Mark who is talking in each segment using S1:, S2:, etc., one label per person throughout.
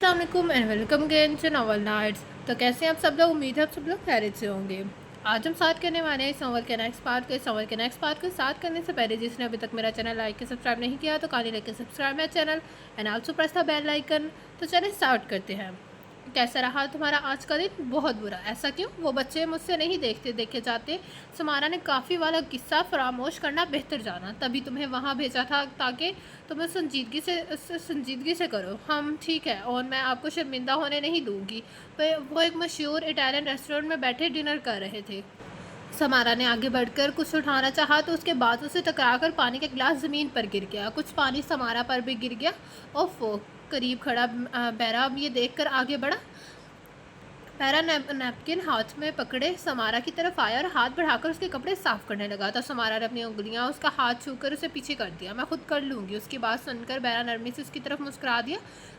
S1: अस्सलाम वालेकुम and welcome again to Novel Nights. तो कैसे हैं आप सब लोग? उम्मीद है आप सब लोग खैरियत से होंगे। आज हम साथ करने वाले हैं इस नॉवल के नेक्स्ट पार्ट को साथ करने से पहले जिसने अभी तक मेरा चैनल लाइक के सब्सक्राइब नहीं किया तो kindly like subscribe my channel and also press the bell icon. तो चलिए स्टार्ट करते हैं। कैसा रहा तुम्हारा आज का दिन? बहुत बुरा। ऐसा क्यों? वो बच्चे मुझसे नहीं देखे जाते। समारा ने काफ़ी वाला किस्सा फरामोश करना बेहतर जाना, तभी तुम्हें वहाँ भेजा था ताकि तुम्हें संजीदगी से करो। हम ठीक है, और मैं आपको शर्मिंदा होने नहीं दूंगी। वो एक मशहूर इटालियन रेस्टोरेंट में बैठे डिनर कर रहे थे। समारा ने आगे बढ़कर कुछ उठाना चाहा तो उसके बाद उसे टकराकर पानी का गिलास ज़मीन पर गिर गया। कुछ पानी समारा पर भी गिर गया। ओफो! करीब खड़ा बहरा ये देखकर आगे बढ़ा। पैरा नैपकिन हाथ में पकड़े समारा की तरफ आया और हाथ बढ़ाकर उसके कपड़े साफ करने लगा। तो समारा ने अपनी उंगलियां उसका हाथ छूकर उसे पीछे कर दिया। मैं खुद कर लूँगी। उसकी बात सुनकर पैरा नरमी से उसकी तरफ मुस्कुरा दिया।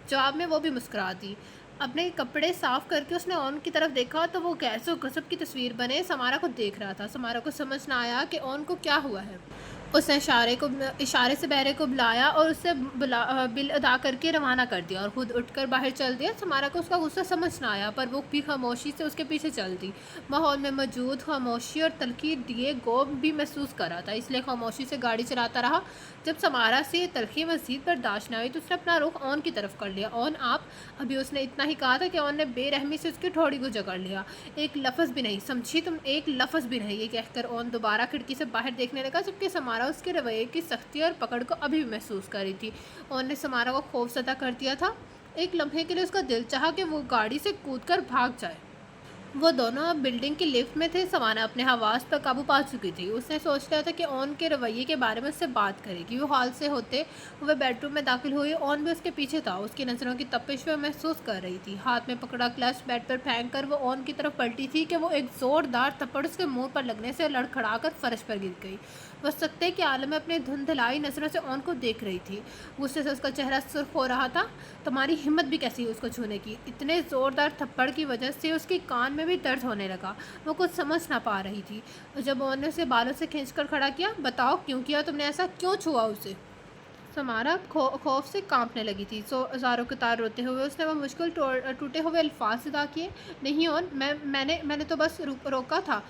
S1: जवाब में वो भी मुस्कुरा दी। अपने कपड़े साफ करके उसने ओन की तरफ देखा तो वो गैस और गजब की तस्वीर बने समारा को देख रहा था। समारा को समझ ना आया कि ओन को क्या हुआ है। उसने इशारे से बहरे को बुलाया और उससे बिल अदा करके रवाना कर दिया और खुद उठकर बाहर चल दिया। समारा को उसका गुस्सा समझ ना आया, पर वो भी खामोशी से उसके पीछे चल दी। माहौल में मौजूद खामोशी और तल्खी दिए गोब भी महसूस कर रहा था, इसलिए खामोशी से गाड़ी चलाता रहा। जब समारा से तल्खी मज़ीद बर्दाश्त न हुई तो उसने अपना रुख ओन की तरफ कर लिया। ओन आप। अभी उसने इतना ही कहा था कि ओन ने बेरहमी से उसकी ठोड़ी को जकड़ लिया। एक लफ्ज़ भी नहीं, समझी तुम? एक लफ्ज़ भी नहीं। ये कहकर ओन दोबारा खिड़की से बाहर देखने लगा, जबकि समारा उसके रवैये की सख्ती और पकड़ को अभी भी महसूस कर रही थी। ओन ने समारा को खौफज़दा कर दिया था। एक लम्हे के लिए उसका दिल चाहा कि वो गाड़ी से कूदकर भाग जाए। वो दोनों अब बिल्डिंग की लिफ्ट में थे। समाना अपने हवास पर काबू पा चुकी थी। उसने सोच लिया था कि ओन के रवैये के बारे में उससे बात करेगी। वो हॉल से होते हुए बेडरूम में दाखिल हुई। ओन भी उसके पीछे था। उसकी नज़रों की तपिश वह महसूस कर रही थी। हाथ में पकड़ा क्लच बेड पर फेंक कर वो ओन की तरफ पलटी थी कि वो एक ज़ोरदार थप्पड़ उसके मुंह पर लगने से लड़खड़ा कर फर्श पर गिर गई। वह सख्ते के आलम में अपने धुंधलाई नज़रों से ओन को देख रही थी। गुस्से से उसका चेहरा सुर्ख हो रहा था। तुम्हारी हिम्मत भी कैसी है उसको छूने की? इतने ज़ोरदार थप्पड़ की वजह से उसके कान में भी दर्द होने लगा। वो कुछ समझ ना पा रही थी। जब ओन ने उसे बालों से खींचकर खड़ा किया, बताओ क्यों किया तुमने ऐसा? क्यों छुआ उसे? समारा खौफ से कांपने लगी थी। ज़ारों के तार रोते हुए उसने वो मुश्किल टूटे हुए अल्फाज अदा किए। नहीं ओन, मैंने तो बस रोका था।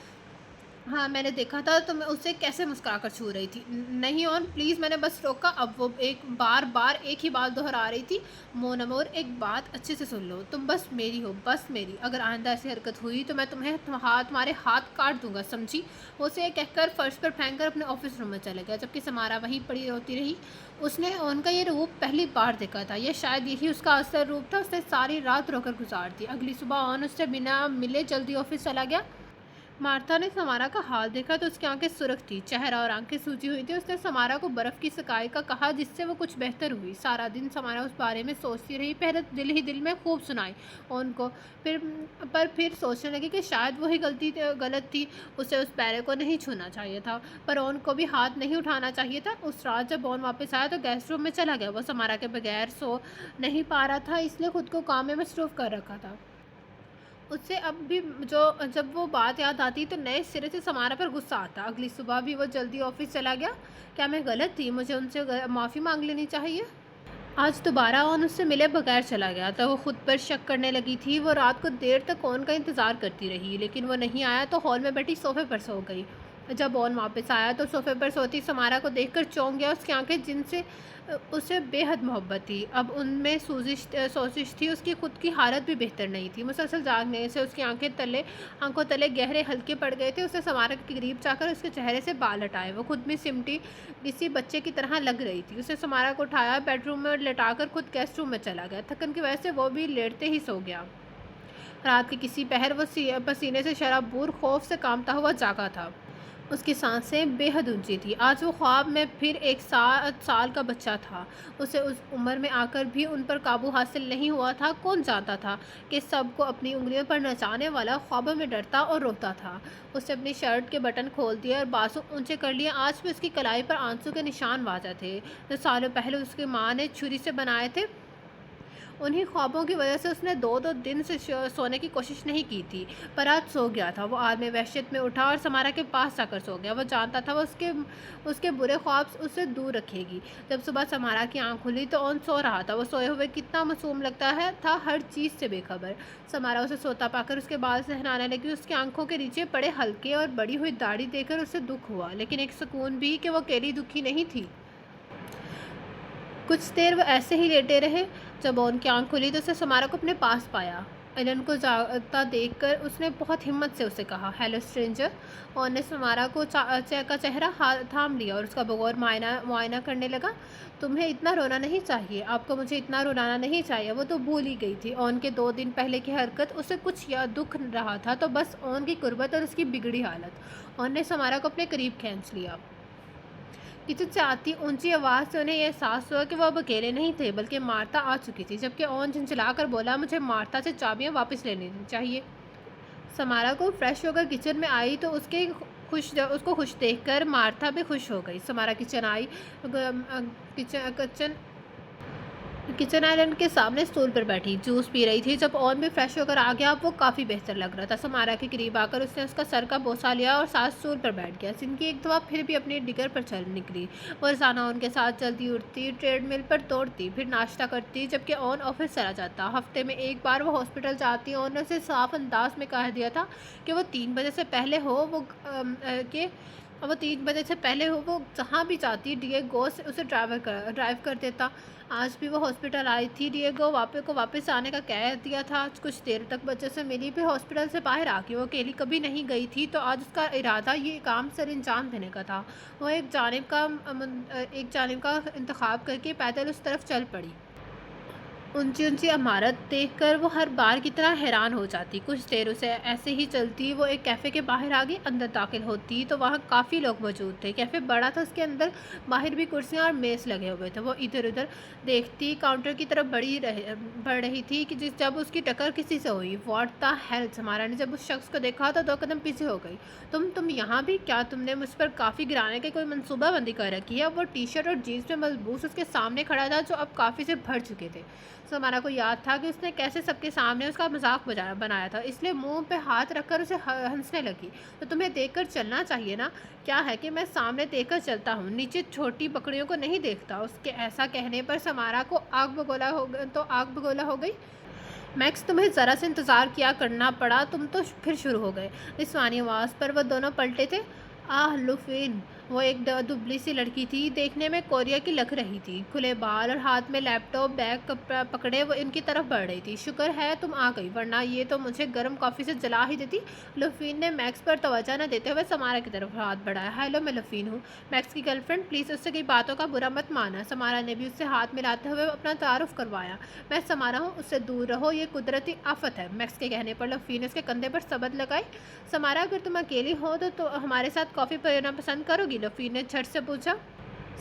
S1: हाँ, मैंने देखा था तुम उसे कैसे मुस्कुरा कर छू रही थी। नहीं ओन प्लीज़, मैंने बस रोका। अब वो एक बार बार एक ही बात दोहरा रही थी। मोन अमोर, एक बात अच्छे से सुन लो। तुम बस मेरी हो, बस मेरी। अगर आइंदा ऐसी हरकत हुई तो मैं तुम्हारे हाथ काट दूंगा, समझी? वो उसे कहकर फर्श पर फेंक कर अपने ऑफिस रूम में चला गया, जबकि समारा वहीं पड़ी रोती रही। उसने ओन का ये रूप पहली बार देखा था। यह शायद यही उसका असल रूप था। उसने सारी रात रोकर गुजार दी। अगली सुबह ओन उससे बिना मिले जल्दी ऑफिस चला गया। मार्था ने समारा का हाल देखा तो उसकी आंखें सुर्ख थी, चेहरा और आंखें सूजी हुई थी। उसने समारा को बर्फ़ की सिकाई का कहा, जिससे वो कुछ बेहतर हुई। सारा दिन समारा उस बारे में सोचती रही। पहले दिल ही दिल में खूब सुनाई उनको, फिर सोचने लगी कि शायद वही गलत थी। उसे उस पैरे को नहीं छूना चाहिए था, पर ओन को भी हाथ नहीं उठाना चाहिए था। उस रात जब ओन वापस आया तो गेस्ट रूम में चला गया। वो समारा के बगैर सो नहीं पा रहा था, इसलिए खुद को काम में मसरूफ़ कर रखा था। उससे अब भी जो जब वो बात याद आती तो नए सिरे से समारा पर गुस्सा आता। अगली सुबह भी वो जल्दी ऑफिस चला गया। क्या मैं गलत थी? मुझे उनसे माफ़ी मांग लेनी चाहिए। आज दोबारा ओन उससे मिले बगैर चला गया तो वो खुद पर शक करने लगी थी। वो रात को देर तक ओन का इंतज़ार करती रही, लेकिन वो नहीं आया तो हॉल में बैठी सोफे पर सो गई। जब ओन वापस आया तो सोफे पर सोती समारा को देखकर चौंक गया। उसकी आंखें, जिनसे उसे बेहद मोहब्बत थी, अब उनमें सोजिश थी। उसकी खुद की हालत भी बेहतर नहीं थी। मुसलसल जागने से उसकी आंखों तले गहरे हल्के पड़ गए थे। उसने समारा के करीब जाकर उसके चेहरे से बाल हटाए। वो खुद में सिमटी किसी बच्चे की तरह लग रही थी। उसने समारा को उठाया, बेडरूम में लेटाकर खुद गेस्ट रूम में चला गया। थकन की वजह से वो भी लेटते ही सो गया। रात के किसी पहर वो पसीने से शराबूर खौफ से कांपता हुआ जागा था। उसकी सांसें बेहद ऊंची थी। आज वो ख्वाब में फिर एक 7 साल का बच्चा था। उसे उस उम्र में आकर भी उन पर काबू हासिल नहीं हुआ था। कौन जानता था कि सबको अपनी उंगलियों पर नचाने वाला ख्वाबों में डरता और रोता था। उसने अपनी शर्ट के बटन खोल दिए और बाजू ऊंचे कर लिए। आज भी उसकी कलाई पर आंसू के निशान वाज़ा थे, जो सालों पहले उसकी माँ ने छुरी से बनाए थे। उन्हीं ख्वाबों की वजह से उसने 2-2 दिन से सोने की कोशिश नहीं की थी, पर आज सो गया था। वो आदमी वहशत में उठा और समारा के पास जाकर सो गया। वो जानता था वो उसके बुरे ख्वाब उसे दूर रखेगी। जब सुबह समारा की आँख खुली तो ओन सो रहा था। वो सोए हुए कितना मासूम लगता है था, हर चीज़ से बेखबर। समारा उसे सोता पाकर उसके बाल सहलाने लगी। उसकी आंखों के नीचे पड़े हल्के और बड़ी हुई दाढ़ी देखकर उसे दुख हुआ, लेकिन एक सुकून भी कि वो अकेली दुखी नहीं थी। कुछ देर वो ऐसे ही लेटे रहे। जब ओन की आँख खुली तो उसने समारा को अपने पास पाया। एलन को जागता देखकर उसने बहुत हिम्मत से उसे कहा, हेलो स्ट्रेंजर। ओन ने समारा को का चेहरा थाम लिया और उसका बगौर मुआयना करने लगा। तुम्हें इतना रोना नहीं चाहिए, आपको मुझे इतना रुलाना नहीं चाहिए। वो तो भूल ही गई थी ओन के 2 दिन पहले की हरकत। उसे कुछ या दुख रहा था तो बस ओन की कुर्बत और उसकी बिगड़ी हालत। ओन ने समारा को अपने करीब खींच लिया। किचन से आती ऊंची आवाज़ से उन्हें यह एहसास हुआ कि वो अब अकेले नहीं थे, बल्कि मार्ता आ चुकी थी। जबकि ओन झिंझलाकर बोला, मुझे मार्ता से चाबियां वापस लेनी चाहिए। समारा को फ्रेश होकर किचन में आई तो उसको खुश देखकर मार्था भी खुश हो गई। समारा किचन आई, किचन किचन आइलैंड के सामने स्टूल पर बैठी जूस पी रही थी। जब ओन भी फ्रेश होकर आ गया वो काफ़ी बेहतर लग रहा था। समारा के करीब आकर उसने उसका सर का बोसा लिया और साथ स्टूल पर बैठ गया। जिनकी एक दफ़ा फिर भी अपनी डिगर पर चल निकली। वो रोज़ाना उनके साथ चलती उठती, ट्रेडमिल पर दौड़ती, फिर नाश्ता करती, जबकि ओन ऑफिस चला जाता। हफ्ते में एक बार वो हॉस्पिटल जाती। ओन ने उसे साफ अंदाज में कह दिया था कि वो 3 बजे से पहले हो वो जहाँ भी चाहती डिएगो से उसे ड्राइव कर देता। आज भी वो हॉस्पिटल आई थी। डिएगो को वापस आने का कह दिया था। कुछ देर तक बच्चे से मिली, फिर हॉस्पिटल से बाहर आके वो अकेली कभी नहीं गई थी, तो आज उसका इरादा ये काम सर अंजाम देने का था। वो एक जानिब का इंतखाब करके पैदल उस तरफ चल पड़ी। ऊंची ऊंची इमारत देखकर वो हर बार की तरह हैरान हो जाती। कुछ देर उसे ऐसे ही चलती। वो एक कैफ़े के बाहर आ गई। अंदर दाखिल होती तो वहाँ काफ़ी लोग मौजूद थे। कैफ़े बड़ा था, उसके अंदर बाहर भी कुर्सियाँ और मेज़ लगे हुए थे। वो इधर उधर देखती, काउंटर की तरफ बढ़ रही थी कि जब उसकी टक्कर किसी से हुई। What the hell! समारा ने जब उस शख्स को देखा तो 2 कदम पीछे हो गई। तुम यहाँ भी? क्या तुमने मुझ पर काफ़ी गिराने की कोई मनसूबाबंदी कर रखी है? वो टी शर्ट और जीन्स में मलबूस उसके सामने खड़ा था, जो अब काफ़ी से भर चुके थे। समारा को याद था कि उसने कैसे सबके सामने उसका मजाक बनाया था, इसलिए मुंह पे हाथ रखकर उसे हंसने लगी। तो तुम्हें देखकर चलना चाहिए ना। क्या है कि मैं सामने देखकर चलता हूँ, नीचे छोटी बकरियों को नहीं देखता। उसके ऐसा कहने पर समारा को आग बगोला हो गई। मैक्स, तुम्हें ज़रा से इंतज़ार किया करना पड़ा, तुम तो फिर शुरू हो गए। निस्वानी आवाज़ पर वो दोनों पलटे थे। आह लुफिन! वो एक दुबली सी लड़की थी, देखने में कोरिया की लग रही थी। खुले बाल और हाथ में लैपटॉप बैग पकड़े वो इनकी तरफ बढ़ रही थी। शुक्र है तुम आ गई, वरना ये तो मुझे गर्म कॉफ़ी से जला ही देती। लुफिन ने मैक्स पर तवज्जो न देते हुए समारा की तरफ हाथ बढ़ाया। हेलो, मैं लुफिन हूँ, मैक्स की गर्लफ्रेंड। प्लीज़ उससे कई बातों का बुरा मत माना। समारा ने भी उससे हाथ मिलाते हुए अपना तारुफ करवाया। मैं समारा हूँ, उससे दूर रहो, ये कुदरती आफत है। मैक्स के कहने पर लुफिन ने उसके कंधे पर सबद लगाई। समारा, अगर तुम अकेली हो तो हमारे साथ कॉफ़ी पीना पसंद करोगी? लुफिन ने झट से पूछा।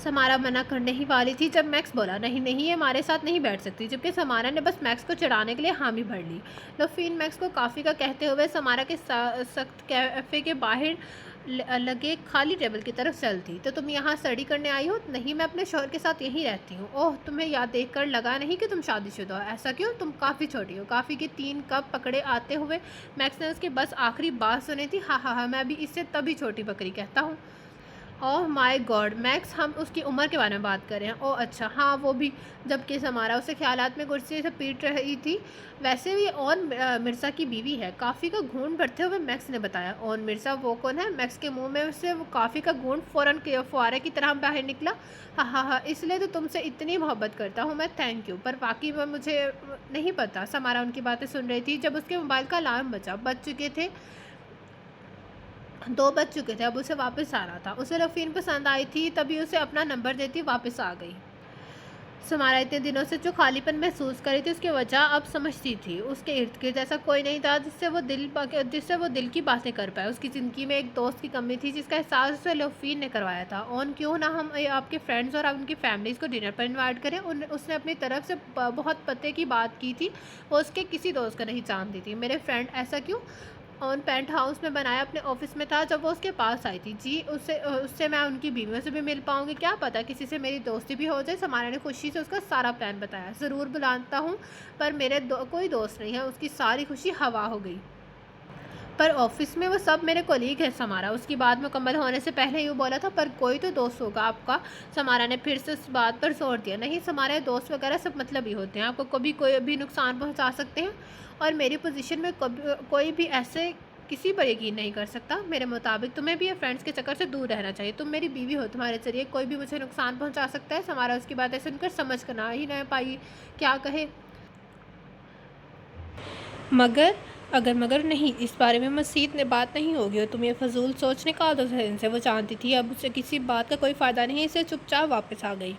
S1: समारा मना करने ही वाली थी जब मैक्स बोला, नहीं नहीं, ये हमारे साथ नहीं बैठ सकती, जबकि समारा ने बस मैक्स को चिढ़ाने के लिए हामी भर ली। लुफिन मैक्स को काफ़ी का कहते हुए समारा के सख्त कैफ़े के बाहर लगे खाली टेबल की तरफ चलती। तो तुम यहाँ स्टडी करने आई हो? नहीं, मैं अपने शौहर के साथ यहीं रहती हूँ। ओह, तुम्हें याद देखकर लगा नहीं कि तुम शादीशुदा हो। ऐसा क्यों? तुम काफ़ी छोटी हो। काफ़ी के 3 कप पकड़े आते हुए मैक्स ने उसकी बस आखिरी बात सुनी थी। हाँ हाँ हाँ, मैं भी इससे तभी छोटी बकरी कहता हूँ। ओह माय गॉड मैक्स, हम उसकी उम्र के बारे में बात कर रहे हैं। ओह अच्छा, हाँ वो भी। जबकि समारा उसे ख्यालात में कुर्सी से पीट रही थी। वैसे भी ओन मिर्ज़ा की बीवी है, काफ़ी का घूंट भरते हुए मैक्स ने बताया। ओन मिर्ज़ा वो कौन है? मैक्स के मुंह में से वो काफ़ी का घूंट फ़ौरन फुआरे की तरह बाहर निकला। हाँ हाँ हाँ, इसलिए तो तुमसे इतनी मोहब्बत करता हूँ मैं। थैंक यू, पर वाकई में मुझे नहीं पता। समारा उनकी बातें सुन रही थी जब उसके मोबाइल का अलार्म बजा। 2 बज चुके थे। अब उसे वापस आना था। उसे लुफिन पसंद आई थी, तभी उसे अपना नंबर देती वापस आ गई। समारा इतने दिनों से जो खालीपन महसूस करी थी उसकी वजह अब समझती थी। उसके इर्द गिर्द ऐसा कोई नहीं था जिससे वो दिल की बातें कर पाए। उसकी ज़िंदगी में एक दोस्त की कमी थी जिसका एहसास उसे लुफिन ने करवाया था। ऑन क्यों ना हम आपके फ्रेंड्स और उनकी फैमिलीज़ को डिनर पर इन्वाइट करें। उसने अपनी तरफ से बहुत पते की बात की थी। वो उसके किसी दोस्त को नहीं जानती थी। मेरे फ्रेंड, ऐसा क्यों? ऑन पेंट हाउस में बनाया अपने ऑफिस में था जब वो उसके पास आई थी। जी, उससे मैं उनकी बीवियों से भी मिल पाऊंगी, क्या पता किसी से मेरी दोस्ती भी हो जाए। समारा ने खुशी से उसका सारा प्लान बताया। ज़रूर बुलाता हूँ, पर मेरे कोई दोस्त नहीं है। उसकी सारी खुशी हवा हो गई। पर ऑफिस में वो सब मेरे कोलीग हैं समारा। उसकी बात मुकम्मल होने से पहले यूँ बोला था, पर कोई तो दोस्त होगा आपका। समारा ने फिर से उस बात पर जोर दिया। नहीं समारा, दोस्त वगैरह सब मतलबी होते हैं, आपको कभी कोई भी नुकसान पहुंचा सकते हैं, और मेरी पोजीशन में कोई भी ऐसे किसी पर यकीन नहीं कर सकता। मेरे मुताबिक तुम्हें भी ये फ्रेंड्स के चक्कर से दूर रहना चाहिए। तुम मेरी बीवी हो, तुम्हारे जरिए कोई भी मुझे नुकसान पहुंचा सकता है। समारा उसकी बातें सुनकर समझ कर ना ही नहीं पाई क्या कहे। मगर अगर मगर नहीं, इस बारे में मज़ीद ने बात नहीं होगी और तुम ये फजूल सोच निकाल दो जहन से। वो जानती थी अब उसे किसी बात का कोई फ़ायदा नहीं, इसे चुपचाप वापस आ गई।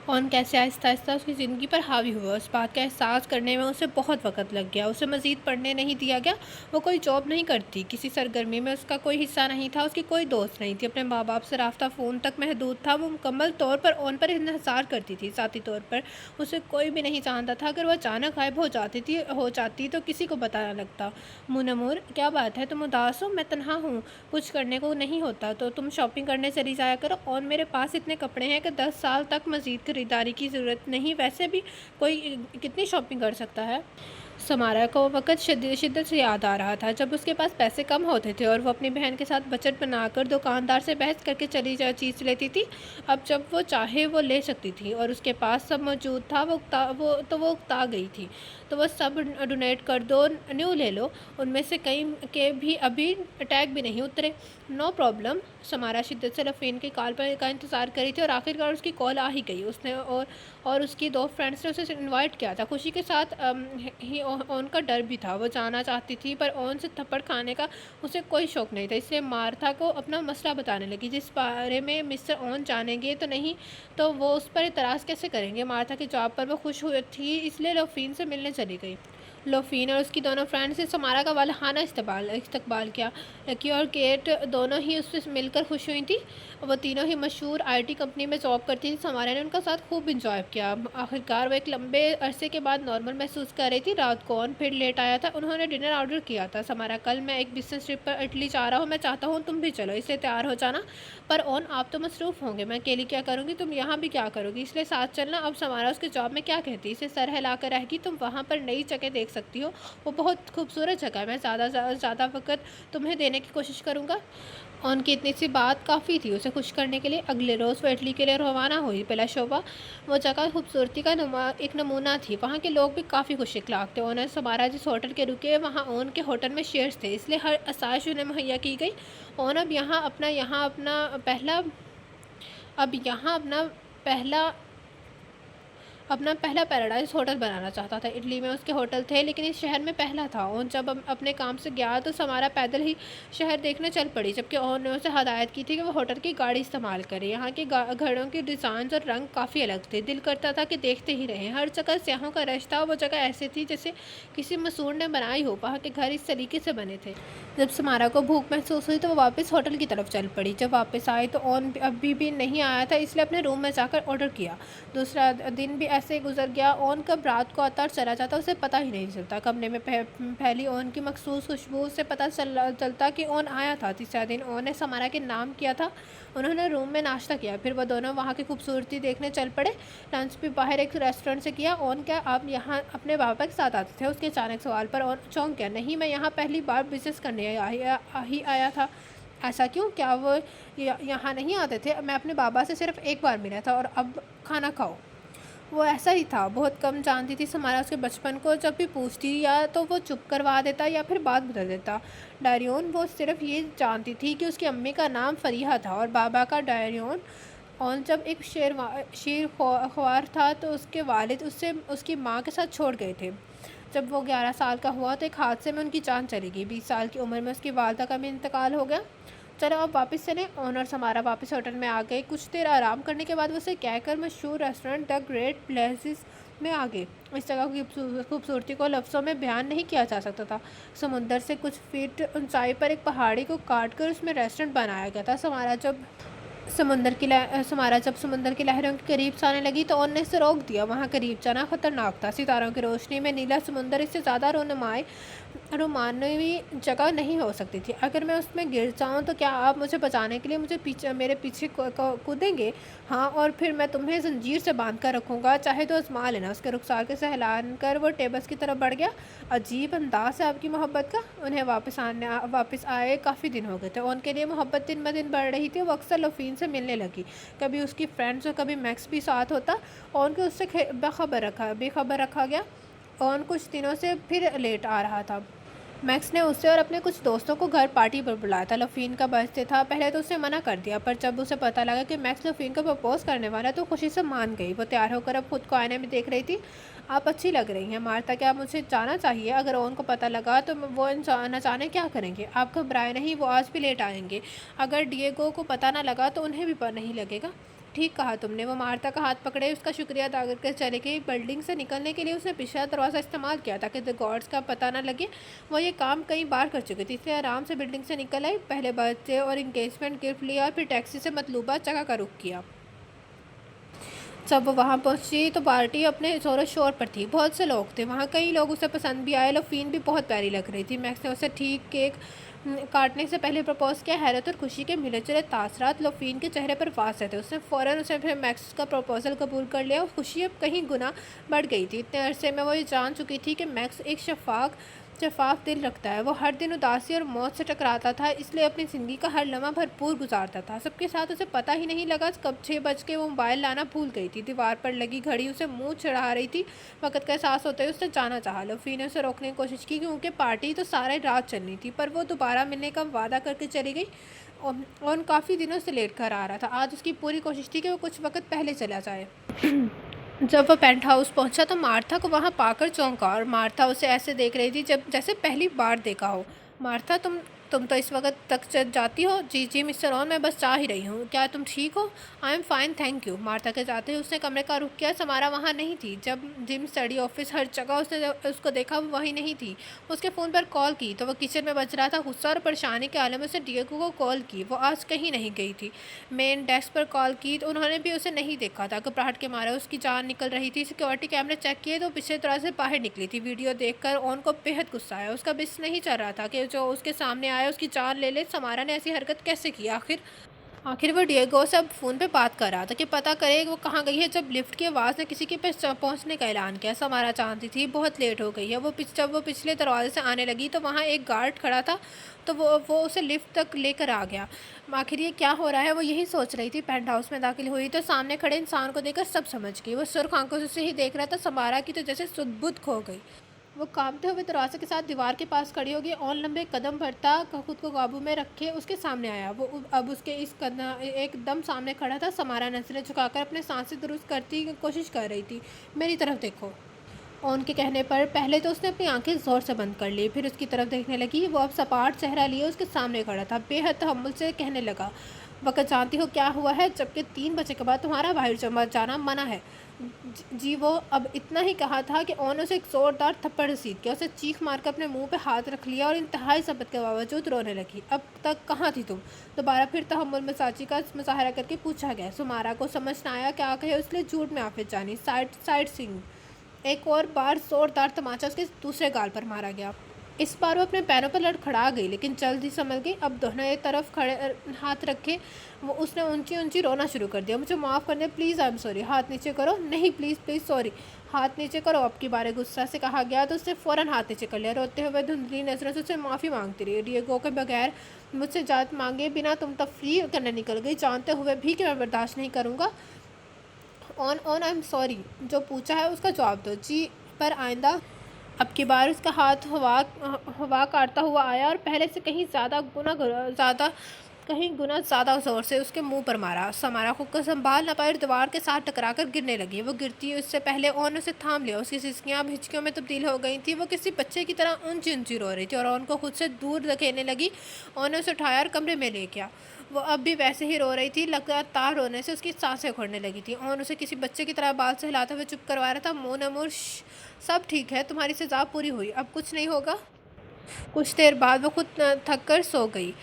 S1: कौन कैसे आहिस्ता आहिस्ता उसकी ज़िंदगी पर हावी हुआ, उस बात का एहसास करने में उसे बहुत वक्त लग गया। उसे मज़ीद पढ़ने नहीं दिया गया। वो कोई जॉब नहीं करती, किसी सरगर्मी में उसका कोई हिस्सा नहीं था, उसकी कोई दोस्त नहीं थी, अपने माँ बाप से राब्ता फ़ोन तक महदूद था। वो मुकम्मल तौर पर ऑन पर इंतज़ार करती थी। ज़ाती तौर पर उसे कोई भी नहीं जानता था। अगर वह अचानक गायब हो जाती तो किसी को पता न लगता। मुनमुर, क्या बात है, तुम उदास हो? मैं तन्हा हूँ, कुछ करने को नहीं होता तो तुम शॉपिंग करने चली जाया करो। और मेरे पास इतने कपड़े हैं कि 10 साल तक मज़ीद खरीदारी की ज़रूरत नहीं। वैसे भी कोई कितनी शॉपिंग कर सकता है। समारा को वक़्त शिद्दत से याद आ रहा था जब उसके पास पैसे कम होते थे और वो अपनी बहन के साथ बजट बनाकर दुकानदार से बहस करके चीज़ लेती थी। अब जब वो चाहे वो ले सकती थी और उसके पास सब मौजूद था। वो उकता गई थी। तो वो सब डोनेट कर दो, न्यू ले लो। उनमें से कई के भी अभी टैग भी नहीं उतरे। No problem. समारा शिद्दत से रफ़ीन की कॉल पर का इंतज़ार करी थी और आखिरकार उसकी कॉल आ ही गई। उसने और उसकी 2 फ्रेंड्स ने उसे इनवाइट किया था। खुशी के साथ ही ओन का डर भी था। वो जाना चाहती थी, पर ओन से थप्पड़ खाने का उसे कोई शौक़ नहीं था। इसलिए मार्था को अपना मसला बताने लगी, जिस बारे में मिस्टर ओन जानेंगे तो नहीं तो वो उस पर इतराज़ कैसे करेंगे। मार्था के जवाब पर वो खुश हुई थी, इसलिए लोफ़ीन से मिलने चली गई। लोफ़ीन और उसकी दोनों फ्रेंड्स ने समारा का वालहाना इस्तकबाल किया। लकी और केट दोनों ही उससे मिलकर खुश हुई थी। वो तीनों ही मशहूर IT कंपनी में जॉब करती थी। समारा ने उनका साथ खूब इंजॉय किया। आखिरकार वो एक लंबे अरसे के बाद नॉर्मल महसूस कर रही थी। रात को ऑन फिर लेट आया था। उन्होंने डिनर ऑर्डर किया था। समारा, कल मैं एक बिजनेस ट्रिप पर इटली जा रहा हूँ, मैं चाहता हूँ तुम भी चलो, इसलिए तैयार हो जाना। पर ऑन, आप तो मसरूफ़ होंगे, मैं अकेली क्या करूँगी, तुम यहाँ भी क्या करोगी, इसलिए साथ चलना। अब समारा उसके जॉब में क्या कहती, इसे सर हिला कर रहेगी। तुम वहाँ पर नई जगह देख सकती हो, वो बहुत खूबसूरत जगह है। मैं ज़्यादा वक्त तुम्हें देने की कोशिश करूँगा। उनकी इतनी सी बात काफ़ी थी उसे खुश करने के लिए। अगले रोज़ वो इटली के लिए रवाना हुई। पहला शोबा वो जगह खूबसूरती का एक नमूना थी। वहाँ के लोग भी काफ़ी खुश इखलाक थे। उन्हें समारा जिस होटल के रुके वहाँ ओन के होटल में शेयर्स थे, इसलिए हर आसाइश उन्हें मुहैया की गई। ओन अब यहाँ अपना पहला पैराडाइज होटल बनाना चाहता था। इटली में उसके होटल थे, लेकिन इस शहर में पहला था। ओन जब अपने काम से गया तो समारा पैदल ही शहर देखने चल पड़ी, जबकि ओन ने उसे हदायत की थी कि वो होटल की गाड़ी इस्तेमाल करे। यहाँ के घरों के डिज़ाइन और रंग काफ़ी अलग थे, दिल करता था कि देखते ही रहें। हर जगह स्याहों का रश था। वो जगह ऐसी थी जैसे किसी मसूर ने बनाई हो। वहाँ के घर इस तरीके से बने थे। जब समारा को भूख महसूस हुई तो वो वापस होटल की तरफ चल पड़ी। जब वापस आई तो ओन अभी भी नहीं आया था, इसलिए अपने रूम में जाकर ऑर्डर किया। दूसरा दिन भी ऐसे गुजर गया। ओन कब रात को आता और चला जाता उसे पता ही नहीं चलता। कमरे में फैली ओन की मखसूस खुशबू से पता चलता कि ओन आया था। तीसरा दिन ओन ने समारा के नाम किया था। उन्होंने रूम में नाश्ता किया, फिर वो दोनों वहाँ की खूबसूरती देखने चल पड़े। लंच भी बाहर एक रेस्टोरेंट से किया। ओन, क्या आप यहाँ अपने पापा के साथ आते थे? उसके अचानक सवाल पर ओन चौंक गया। नहीं, मैं यहाँ पहली बार बिजनेस करने ही आया था। ऐसा क्यों? क्या वो यहाँ नहीं आते थे? मैं अपने बाबा से सिर्फ एक बार मिला था और अब खाना खाओ। वो ऐसा ही था, बहुत कम जानती थी समारा उसके बचपन को। जब भी पूछती या तो वो चुप करवा देता या फिर बात बदल देता। डायरियन, वो सिर्फ ये जानती थी कि उसकी अम्मी का नाम फरीहा था और बाबा का डायरियन। और जब एक शेर ख्वार था तो उसके वालिद उससे उसकी माँ के साथ छोड़ गए थे। जब वो 11 साल का हुआ तो एक हादसे में उनकी जान चली गई। 20 साल की उम्र में उसकी वालदा का भी इंतकाल हो गया। चलो अब वापस चलें। ओनर समारा वापस होटल में आ गए। कुछ देर आराम करने के बाद वो उसे कहकर मशहूर रेस्टोरेंट द ग्रेट प्लेसेस में आ गए। इस जगह की खूबसूरती को लफ्ज़ों में बयान नहीं किया जा सकता था। समुंदर से कुछ फीट ऊंचाई पर एक पहाड़ी को काट कर उसमें रेस्टोरेंट बनाया गया था। समारा जब समुंदर की लहरों के करीब जाने लगी तो ओन ने इसे रोक दिया। वहाँ करीब जाना ख़तरनाक था। सितारों की रोशनी में नीला समुंदर इससे ज़्यादा रोनुमाई मानवीय जगह नहीं हो सकती थी। अगर मैं उसमें गिर जाऊँ तो क्या आप मुझे बचाने के लिए मुझे पीछे मेरे पीछे कूदेंगे? हाँ, और फिर मैं तुम्हें ज़ंजीर से बांध कर रखूँगा, चाहे तो आज़मा लेना। उसके रुखसार के सहलान कर वो टेबल्स की तरफ बढ़ गया। अजीब अंदाज़ है आपकी मोहब्बत का। उन्हें वापस आए काफ़ी दिन हो गए थे। उनके लिए मोहब्बत दिन ब दिन बढ़ रही थी। वो अक्सर लोफ़ीन से मिलने लगी। कभी उसकी फ्रेंड्स और कभी मैक्स भी साथ होता। और उनको उससे बेखबर रखा गया। और कुछ दिनों से फिर लेट आ रहा था। मैक्स ने उसे और अपने कुछ दोस्तों को घर पार्टी पर बुलाया था। लोफीन का बर्थडे था। पहले तो उसने मना कर दिया, पर जब उसे पता लगा कि मैक्स लोफीन को प्रपोज करने वाला है तो खुशी से मान गई। वो तैयार होकर अब खुद को आईने में देख रही थी। आप अच्छी लग रही हैं मार्ता, क्या मुझे जाना चाहिए? अगर ओन को पता लगा तो वो न जाने क्या करेंगे। आप घबराए नहीं, वो आज भी लेट आएंगे। अगर डिएगो को पता ना लगा तो उन्हें भी नहीं लगेगा। ठीक कहा तुमने। वो मार्ता का हाथ पकड़े उसका शुक्रिया अदा करके चले गई। बिल्डिंग से निकलने के लिए उसने पिछला दरवाज़ा इस्तेमाल किया ताकि द गॉड्स का पता न लगे। वो ये काम कई बार कर चुकी थी, इसलिए आराम से बिल्डिंग से निकल आई। पहले बर्थडे और इंगेजमेंट गिफ्ट लिया और फिर टैक्सी से मतलूबा जगह का रुख किया। जब वो वहाँ पहुँची तो पार्टी अपने ज़ोरों शोर पर थी। बहुत से लोग थे वहाँ, कई लोग उसे पसंद भी आए। लोफीन भी बहुत प्यारी लग रही थी। मैक्स ने उसे ठीक केक काटने से पहले प्रपोज किया। हैरत और खुशी के मिले जुले तासरात लोफीन के चेहरे पर वाज़ेह थे। उसने फ़ौरन उसे फिर मैक्स का प्रपोजल कबूल कर लिया और खुशी अब कहीं गुना बढ़ गई थी। इतने अरसे में वो ये जान चुकी थी कि मैक्स एक शफाफ दिल रखता है। वो हर दिन उदासी और मौत से टकराता था, इसलिए अपनी ज़िंदगी का हर लम्हा भरपूर गुजारता था। सबके साथ उसे पता ही नहीं लगा कब 6 बज के वो मोबाइल लाना भूल गई थी। दीवार पर लगी घड़ी उसे मुंह चढ़ा रही थी। वक्त का एहसास होते ही उसने जाना चाहा। लोफी ने उसे रोकने की कोशिश की क्योंकि पार्टी तो सारी रात चलनी थी, पर वो दोबारा मिलने का वादा करके चली गई। और काफ़ी दिनों से लेट कर आ रहा था। आज उसकी पूरी कोशिश थी कि वो कुछ वक्त पहले चला जाए। जब वो पेंट हाउस पहुंचा तो मार्था को वहां पाकर चौंका। और मार्था उसे ऐसे देख रही थी जैसे पहली बार देखा हो। मार्था, तुम तो इस वक्त तक जाती हो? जी जी मिस्टर ऑन, मैं बस जा ही रही हूँ। क्या तुम ठीक हो? I am fine thank you. Martha के जाते ही उसने कमरे का रुख किया। समारा वहाँ नहीं थी। जब जिम, स्टडी, ऑफिस, हर जगह उसने उसको देखा वो वहीं नहीं थी। उसके फ़ोन पर कॉल की तो वो किचन में बज रहा था। गुस्सा और परेशानी के आलम में उसने डिएगो को कॉल की। वो आज कहीं नहीं गई थी। मेन डेस्क पर कॉल की तो उन्होंने भी उसे नहीं देखा था। घबराहट के मारे उसकी जान निकल रही थी। सिक्योरिटी कैमरे चेक किए तो पिछले दरवाजे से बाहर निकली थी। वीडियो देखकर ओन को बेहद गुस्सा आया। उसका बिस नहीं चल रहा था कि जो उसके सामने आया उसकी जान ले ले। समारा ने ऐसी हरकत कैसे की? आखिर वो डिएगो से अब फ़ोन पे बात कर रहा था कि पता करे वो कहाँ गई है। जब लिफ्ट की आवाज़ ने किसी के पास पहुँचने का ऐलान किया। समारा जानती थी बहुत लेट हो गई है। जब वो पिछले दरवाजे से आने लगी तो वहाँ एक गार्ड खड़ा था, तो वो उसे लिफ्ट तक लेकर आ गया। आखिर ये क्या हो रहा है, वो यही सोच रही थी। पेंट हाउस में दाखिल हुई तो सामने खड़े इंसान को देखकर सब समझ गई। वो सुर्ख आंखों से ही देख रहा था। समारा की तो जैसे सुध बुध खो गई। वो कांपते हुए दरवाजे के साथ दीवार के पास खड़ी होगी। और लंबे कदम भरता खुद को काबू में रखे उसके सामने आया। वो अब उसके एकदम सामने खड़ा था। समारा नजरें झुकाकर अपने सांसें दुरुस्त करती कोशिश कर रही थी। मेरी तरफ देखो। और उनके कहने पर पहले तो उसने अपनी आंखें ज़ोर से बंद कर ली, फिर उसकी तरफ देखने लगी। वो अब सपाट चेहरा लिए उसके सामने खड़ा था। बेहद तहम्मुल से कहने लगा, वक़्त जानती हो क्या हुआ है? जबकि 3 बजे के बाद तुम्हारा बाहर जाना मना है। जी। वो अब इतना ही कहा था कि ओन उसे एक ज़ोरदार थप्पड़ रसीद किया। उसे चीख मारकर अपने मुंह पे हाथ रख लिया और इंतहाई सबत के बावजूद रोने लगी। अब तक कहाँ थी तुम? दोबारा फिर तहम्मुल में साची का मुजाहरा करके पूछा गया। सुमारा को समझ ना आया क्या कहे, इसलिए झूठ में आफिस जानी। साइड सिंग। एक और बार ज़ोरदार तमाचा उसके दूसरे गाल पर मारा गया। इस बार वो अपने पैरों पर लड़खड़ा गई, लेकिन जल्द ही संभल गई। अब दोनों एक तरफ खड़े हाथ रखे वो उसने ऊंची ऊंची रोना शुरू कर दिया। मुझे माफ़ कर दे प्लीज़, आई एम सॉरी। हाथ नीचे करो। नहीं प्लीज़ प्लीज़ सॉरी। हाथ नीचे करो। अब की बारे गुस्सा से कहा गया तो उसने फ़ौरन हाथ नीचे कर लिया। रोते हुए धुंधली नज़रों से उससे माफ़ी मांगती रही। डिएगो के बगैर मुझसे इजाज़त मांगे बिना तुम तफरी करने निकल गई, जानते हुए भी कि मैं बर्दाश्त नहीं करूँगा। On I am sorry. जो पूछा है उसका जवाब दो। जी, पर आइंदा। अब की बार उसका हाथ हवा काटता हुआ आया और पहले से कहीं गुना ज़्यादा ज़ोर से उसके मुंह पर मारा। समारा खुद को संभाल न पाई और दीवार के साथ टकराकर गिरने लगी। वो गिरती उससे पहले ओन उसे थाम लिया। उसकी सिसकियाँ अब हिचकियों में तब्दील हो गई थी। वो किसी बच्चे की तरह ऊंची ऊंची रो रही थी और ओन को खुद से दूर धकेलने लगी। ओन ने उसे उठाया और कमरे में ले गया। वो अब भी वैसे ही रो रही थी। लगातार रोने से उसकी सांसें उखड़ने लगी थी। ओन उसे किसी बच्चे की तरह बाल से हिलाते हुए चुप करवा रहा था। मोन अमूर, सब ठीक है, तुम्हारी सज़ा पूरी हुई, अब कुछ नहीं होगा। कुछ देर बाद वो खुद थक कर सो गई।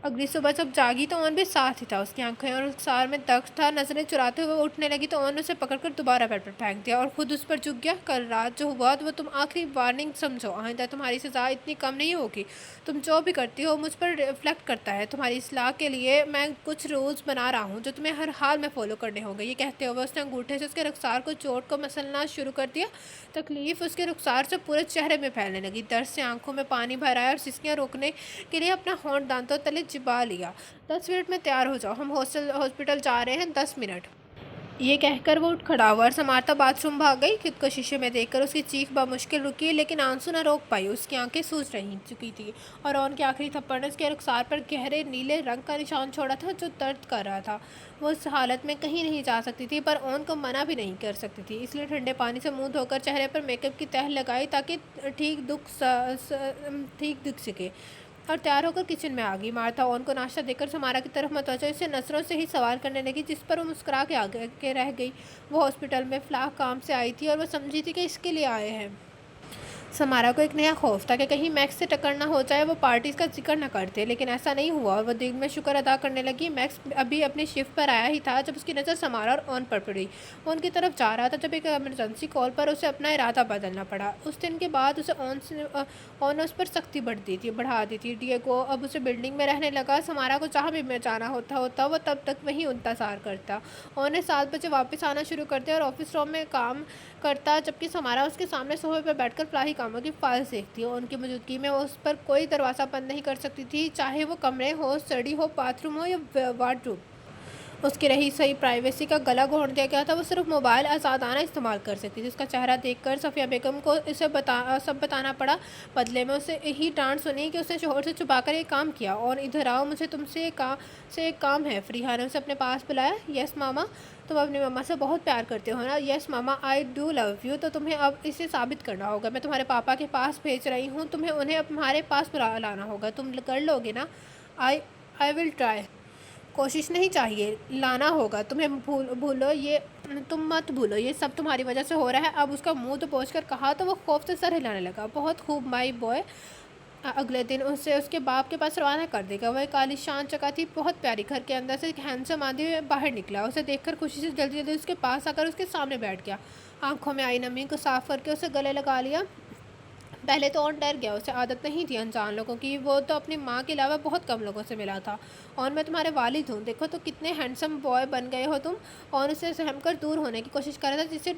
S1: अगली सुबह जब जागी तो ओन भी साथ ही था। उसकी आंखें और रख़्सार में दर्द था। नज़रें चुराते हुए उठने लगी तो ओन ने उसे पकड़कर दोबारा बेड पर फेंक दिया और खुद उस पर झुक गया। कल रात जो हुआ वो तुम आखिरी वार्निंग समझो, आइंदा तुम्हारी सज़ा इतनी कम नहीं होगी। तुम जो भी करती हो मुझ पर रिफ्लेक्ट करता है। तुम्हारी इस्लाह के लिए मैं कुछ रूल्स बना रहा हूँ जो तुम्हें हर हाल में फॉलो करने होंगे। ये कहते हुए उसने अंगूठे से उसके रख़्सार को चोट को मसलना शुरू कर दिया। तकलीफ़ उसके रख़्सार से पूरे चेहरे में फैलने लगी। दर्द से आंखों में पानी भर आया और सिसकियाँ रोकने के लिए अपना होंठ दांतों तले चिपा लिया। 10 मिनट में तैयार हो जाओ, हम हॉस्पिटल जा रहे हैं, 10 मिनट। ये कहकर वो उठ खड़ा हुआ और समारता बाथरूम भाग गई। खुद को शीशे में देखकर उसकी चीख बमुश्किल रुकी, लेकिन आंसू न रोक पाई। उसकी आंखें सूज रही चुकी थी और ओन के आखिरी थप्पड़ ने उसके रख़्सार पर गहरे नीले रंग का निशान छोड़ा था जो दर्द कर रहा था। वो उस हालत में कहीं नहीं जा सकती थी, पर ओन को मना भी नहीं कर सकती थी। इसलिए ठंडे पानी से मुंह धोकर चेहरे पर मेकअप की तह लगाई ताकि ठीक दिख सके और तैयार होकर किचन में आ गई। मार्था ओन को नाश्ता देकर समारा की तरफ मतवजह इसे नज़रों से ही सवाल करने लगी, जिस पर वो मुस्कुरा के आगे के रह गई। वो हॉस्पिटल में फ्लाक काम से आई थी और वो समझी थी कि इसके लिए आए हैं। समारा को एक नया खौफ था कि कहीं मैक्स से टक्कर ना हो जाए। वो पार्टीज का जिक्र न करते, लेकिन ऐसा नहीं हुआ और वो दिल में शुक्र अदा करने लगी। मैक्स अभी अपनी शिफ्ट पर आया ही था जब उसकी नज़र समारा और ओन पर पड़ी। ओन की तरफ जा रहा था जब एक इमरजेंसी कॉल पर उसे अपना इरादा बदलना पड़ा। उस दिन के बाद उसे ओन ने उस पर सख्ती बढ़ा दी थी। डिएगो अब उसे बिल्डिंग में रहने लगा। समारा को जहाँ भी जाना होता वो तब तक वहीं इंतज़ार करता। ओन ने 7 बजे वापस आना शुरू कर दिया और ऑफिस रूम में काम करता, जबकि समारा उसके सामने सोफे पर बैठकर फलाही कामों की फाइल्स देखती। उनकी मौजूदगी में वो उस पर कोई दरवाज़ा बंद नहीं कर सकती थी, चाहे वो कमरे हो, स्टडी हो, बाथरूम हो या वार्डरोब। उसकी रही सही प्राइवेसी का गला घोंट दिया गया था। वो सिर्फ मोबाइल आज़ादाना इस्तेमाल कर सकती थी। उसका चेहरा देखकर सफ़िया बेगम को इसे सब बताना पड़ा। बदले में उसे यही डांट सुनी कि उसने शोहर से छुपाकर ये काम किया। और इधर आओ, मुझे तुमसे एक काम है। फरीहा ने उसे अपने पास बुलाया। यस मामा, तुम अपनी मम्मा से बहुत प्यार करते हो ना? Yes mama, I do love you. तो तुम्हें अब इसे साबित करना होगा। मैं तुम्हारे पापा के पास भेज रही हूँ, तुम्हें उन्हें अब हमारे पास बुला लाना होगा। तुम कर लोगे ना? I will try. कोशिश नहीं चाहिए, लाना होगा। तुम मत भूलो, ये सब तुम्हारी वजह से हो रहा है। अब उसका मुंह तो पोंछ कर कहा तो वो खौफ से सर हिलाने लगा। बहुत खूब माई बॉय। अगले दिन उसे उसके बाप के पास रवाना कर देगा। वह एक आलीशान जगह थी, बहुत प्यारी। घर के अंदर से एक हैंडसम आदमी बाहर निकला। उसे देखकर खुशी से जल्दी जल्दी उसके पास आकर उसके सामने बैठ गया। आंखों में आई नमी को साफ करके उसे गले लगा लिया। पहले तो और डर गया, उसे आदत नहीं थी अनजान लोगों की। वो तो अपनी माँ के अलावा बहुत कम लोगों से मिला था। और मैं तुम्हारे वालिद हूँ, देखो तो कितने हैंडसम बॉय बन गए हो तुम। और उसे सहमकर दूर होने की कोशिश कर रहा था, जिसे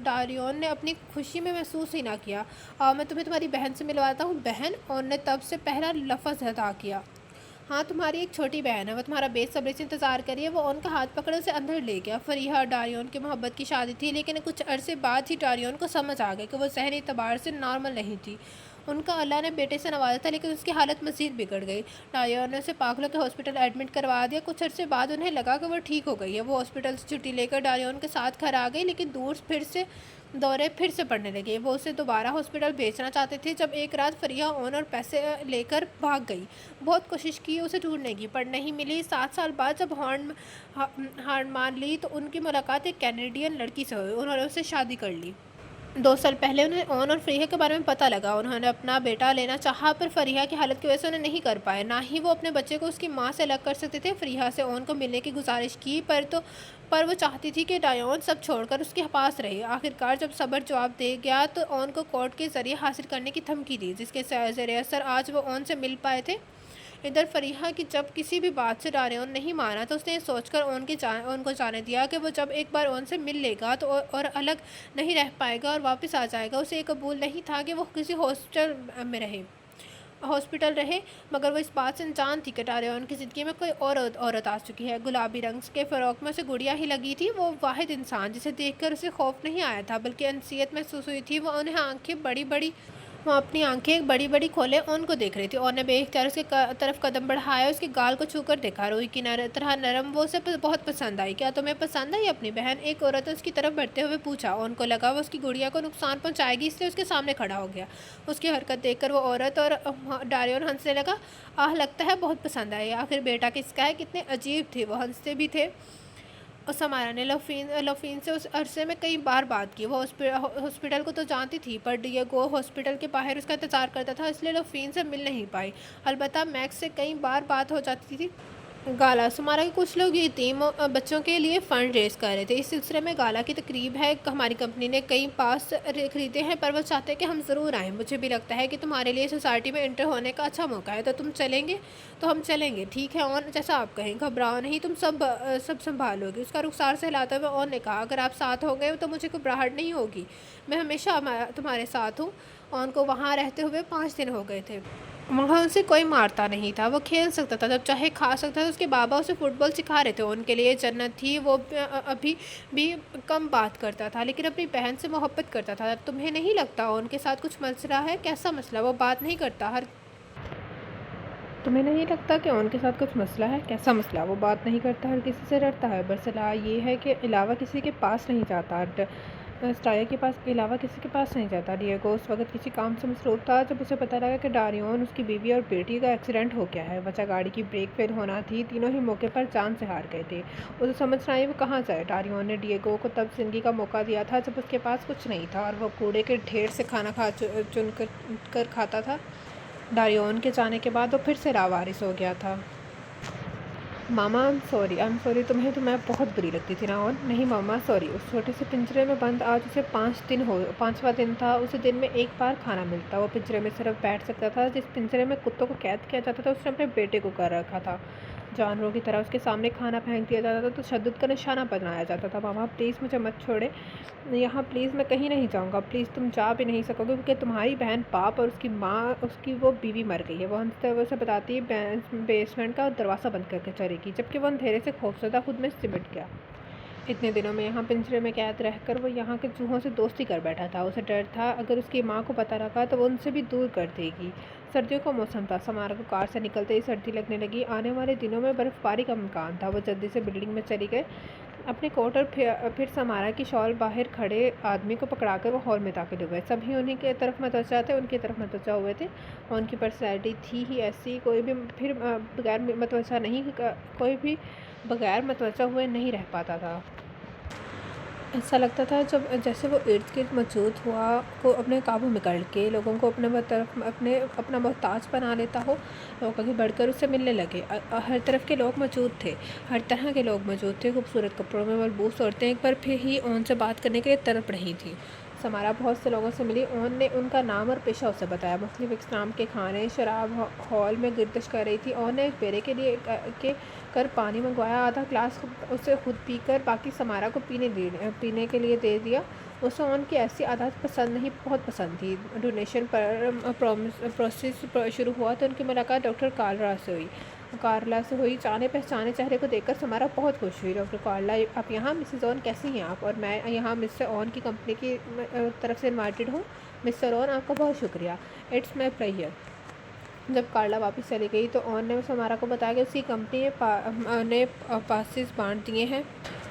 S1: डारियन ने अपनी खुशी में महसूस ही ना किया। और मैं तुम्हें तुम्हारी बहन से मिलवाता हूँ। बहन? और ने तब से पहला लफ्ज़ अदा किया। हाँ, तुम्हारी एक छोटी बहन है, वो तुम्हारा बेसब्री से इंतज़ार करिए। वो उनका हाथ पकड़े उसे अंदर ले गया। फरीहा और डारियन की मोहब्बत की शादी थी, लेकिन कुछ अरसे बाद ही डारियन को समझ आ गया कि वो ज़हनी एतबार से नॉर्मल नहीं थी। उनका अल्लाह ने बेटे से नवाजा था, लेकिन उसकी हालत मज़ीद बिगड़ गई। डारियन ने उसे पागलों के हॉस्पिटल एडमिट करवा दिया। कुछ अरसे बाद उन्हें लगा कि वो ठीक हो गई है। वो हॉस्पिटल से छुट्टी लेकर डारियन के साथ घर आ गई, लेकिन दौरे फिर से पड़ने लगे। वो उसे दोबारा हॉस्पिटल भेजना चाहते थे जब एक रात फरीहा ओन और पैसे लेकर भाग गई। बहुत कोशिश की उसे ढूंढने की, पर नहीं मिली। 7 साल बाद जब हार मान ली तो उनकी मुलाकात एक कैनेडियन लड़की से हुई। उन्होंने उससे शादी कर ली। 2 साल पहले उन्हें ओन और फरीहा के बारे में पता लगा। उन्होंने अपना बेटा लेना चाहा, पर फरीहा की हालत की वजह से उन्हें नहीं कर पाए। ना ही वो अपने बच्चे को उसकी माँ से अलग कर सकते थे। फरीहा से ओन को मिलने की गुजारिश की, पर वो चाहती थी कि डायोन सब छोड़कर उसके पास रहे। आखिरकार जब सबर जवाब दे गया तो ओन को कोर्ट के ज़रिए हासिल करने की धमकी दी, जिसके ज़रिए असर आज वो ओन से मिल पाए थे। इधर फरीहा की जब किसी भी बात से डारियन नहीं माना तो उसने सोचकर उनको जाने दिया कि वो जब एक बार उनसे मिल लेगा तो और अलग नहीं रह पाएगा और वापस आ जाएगा। उसे कबूल नहीं था कि वो किसी हॉस्पिटल रहे, मगर वो इस बात से अनजान थी कि डारियन की ज़िंदगी में कोई और औरत आ चुकी है। गुलाबी रंग के फ़्रॉक में उसे गुड़िया ही लगी थी। वो वाहिद इंसान जिसे देखकर उसे खौफ नहीं आया था, बल्कि अनसीयत महसूस हुई थी। वो अपनी आंखें बड़ी बड़ी खोले उनको देख रही थी। और ने बेख्तियार उसके तरफ कदम बढ़ाया, उसके गाल को छूकर देखा। रुई की तरह नरम, वो उसे बहुत पसंद आई। क्या तुम्हें पसंद आई अपनी बहन? एक औरत ने उसकी तरफ बढ़ते हुए पूछा। उनको लगा वो उसकी गुड़िया को नुकसान पहुंचाएगी, इसलिए उसके सामने खड़ा हो गया। उसकी हरकत देखकर वो औरत और डारियन हंसने लगा। लगता है बहुत पसंद आई। आखिर बेटा किसका है? कितने अजीब थे, वो हंसते भी थे। اور سمارا نے لوفین سے اس عرصے میں کئی بار بات کی. وہ ہاسپٹل کو تو جانتی تھی پر ڈیگو ہاسپٹل کے باہر اس کا انتظار کرتا تھا، اس لیے لوفین سے مل نہیں پائی. البتہ میکس سے کئی بار بات ہو جاتی تھی. گالا سمارا کے کچھ لوگ یتیم بچوں کے لیے فنڈ ریز کر رہے تھے. اس سلسلے میں گالا کی تقریب ہے. ہماری کمپنی نے کئی پاس خریدے ہیں پر وہ چاہتے ہیں کہ ہم ضرور آئیں. مجھے بھی لگتا ہے کہ تمہارے لیے سوسائٹی میں انٹر ہونے کا اچھا موقع ہے. تو تم چلیں گے؟ تو ہم چلیں گے. ٹھیک ہے اور جیسا آپ کہیں. گھبراؤ نہیں، تم سب سنبھالو گی. اس کا رخسار سے ہلاتے ہوئے اور نے کہا اگر آپ ساتھ ہو گئے تو مجھے گھبراہٹ نہیں ہوگی. میں ہمیشہ تمہارے ساتھ ہوں. اون کو وہاں رہتے ہوئے 5 دن ہو گئے تھے. وہاں اسے کوئی مارتا نہیں تھا. وہ کھیل سکتا تھا، جب چاہے کھا سکتا تھا. اس کے بابا اسے فٹ بال سکھا رہے تھے. ان کے لیے جنت تھی. وہ ابھی بھی کم بات کرتا تھا لیکن اپنی بہن سے محبت کرتا تھا. تمہیں نہیں لگتا ان کے ساتھ کچھ مسئلہ ہے؟ کیسا مسئلہ؟ وہ بات نہیں کرتا. تمہیں نہیں لگتا کہ ان کے ساتھ کچھ مسئلہ ہے؟ کیسا مسئلہ؟ وہ بات نہیں کرتا، ہر کسی سے ڈرتا ہے. برسلا یہ ہے کہ علاوہ کسی کے پاس نہیں جاتا. اسٹایا کے پاس علاوہ کسی کے پاس نہیں جاتا. ڈیگو اس وقت کسی کام سے مصروف تھا جب اسے پتہ لگا کہ ڈاریون، اس کی بیوی اور بیٹی کا ایکسیڈنٹ ہو گیا ہے. وجہ گاڑی کی بریک فیل ہونا تھی. تینوں ہی موقع پر جان سے ہار گئے تھے. اسے سمجھ نہ آئی وہ کہاں جائے. ڈاریون نے ڈیگو کو تب زندگی کا موقع دیا تھا جب اس کے پاس کچھ نہیں تھا اور وہ کوڑے کے ڈھیر سے کھانا چن کر کھاتا تھا. ڈاریون کے جانے کے بعد وہ پھر سے لاوارث ہو گیا تھا. ماما آئی ایم سوری. تمہیں تو میں بہت بری لگتی تھی نا. نہیں ماما سوری. اس چھوٹے سے پنجرے میں بند آج اسے 5واں دن تھا. اسے دن میں 1 بار کھانا ملتا. وہ پنجرے میں صرف بیٹھ سکتا تھا. جس پنجرے میں کتوں کو قید کیا جاتا تھا اس نے اپنے بیٹے کو کر رکھا تھا. جانوروں کی طرح اس کے سامنے کھانا پھینک دیا جاتا تھا تو تشدد کا نشانہ بنایا جاتا تھا. ماما پلیز مجھے مت چھوڑے یہاں پلیز. میں کہیں نہیں جاؤں گا. پلیز تم جا بھی نہیں سکو گے کیونکہ تمہاری بہن باپ اور اس کی ماں، اس کی وہ بیوی مر گئی ہے. وہ ہنستے ہوئے اسے بتاتی ہے بیسمنٹ کا دروازہ بند کر کے چلے گی جبکہ وہ اندھیرے سے خوفزدہ خود میں سمٹ گیا. اتنے دنوں میں یہاں پنجرے میں قید رہ کر وہ یہاں کے چوہوں سے دوستی کر بیٹھا تھا. اسے ڈر تھا اگر اس کی ماں کو پتہ لگا تو وہ ان سے بھی دور کر دے گی. سردیوں کا موسم تھا. سمارا کو کار سے نکلتے ہی سردی لگنے لگی. آنے والے دنوں میں برف باری کا امکان تھا. وہ جلدی سے بلڈنگ میں چلی گئے اپنے کوٹ اور پھر سمارا کی شال باہر کھڑے آدمی کو پکڑا کر وہ ہال میں داخل ہوئے. سبھی انہیں کی طرف متوجہ تھے. ان کی طرف متوجہ ہوئے تھے. ان کی پرسنالٹی تھی ہی ایسی. کوئی بھی بغیر متوجہ ہوئے نہیں رہ پاتا تھا. ایسا لگتا تھا جیسے وہ ارد گرد موجود ہوا کو اپنے قابو میں کر کے لوگوں کو اپنا محتاج بنا لیتا ہو. لوگ آگے بڑھ کر اس سے ملنے لگے. ہر طرف کے لوگ موجود تھے. ہر طرح کے لوگ موجود تھے. خوبصورت کپڑوں میں ملبوس عورتیں ایک بار پھر ہی اون سے بات کرنے کے لیے تڑپ رہی تھیں. سمارا بہت سے لوگوں سے ملی. اون نے ان کا نام اور پیشہ اسے بتایا. مختلف اقسام کے کھانے شراب ہال میں گردش کر رہی تھی. اون نے ایک بیرے کے لیے کر پانی منگوایا. آدھا گلاس اسے خود پی کر باقی سمارا کو پینے کے لیے دے دیا. اسے اون کی ایسی عادت پسند نہیں، بہت پسند تھی. ڈونیشن پروسیس شروع ہوا تو ان کی ملاقات ڈاکٹر کارلا سے ہوئی. جانے پہچانے چہرے کو دیکھ کر سمارا بہت خوش ہوئی. ڈاکٹر کارلا آپ یہاں؟ مسز اون کیسی ہیں آپ؟ اور میں یہاں مسٹر اون کی کمپنی کی طرف سے انوائٹڈ ہوں. مسٹر اون آپ کا بہت شکریہ. It's my pleasure. جب کارلا واپس چلی گئی تو اون نے سمارا کو بتایا کہ اس کی کمپنی نے پاسز بانٹ دیے ہیں.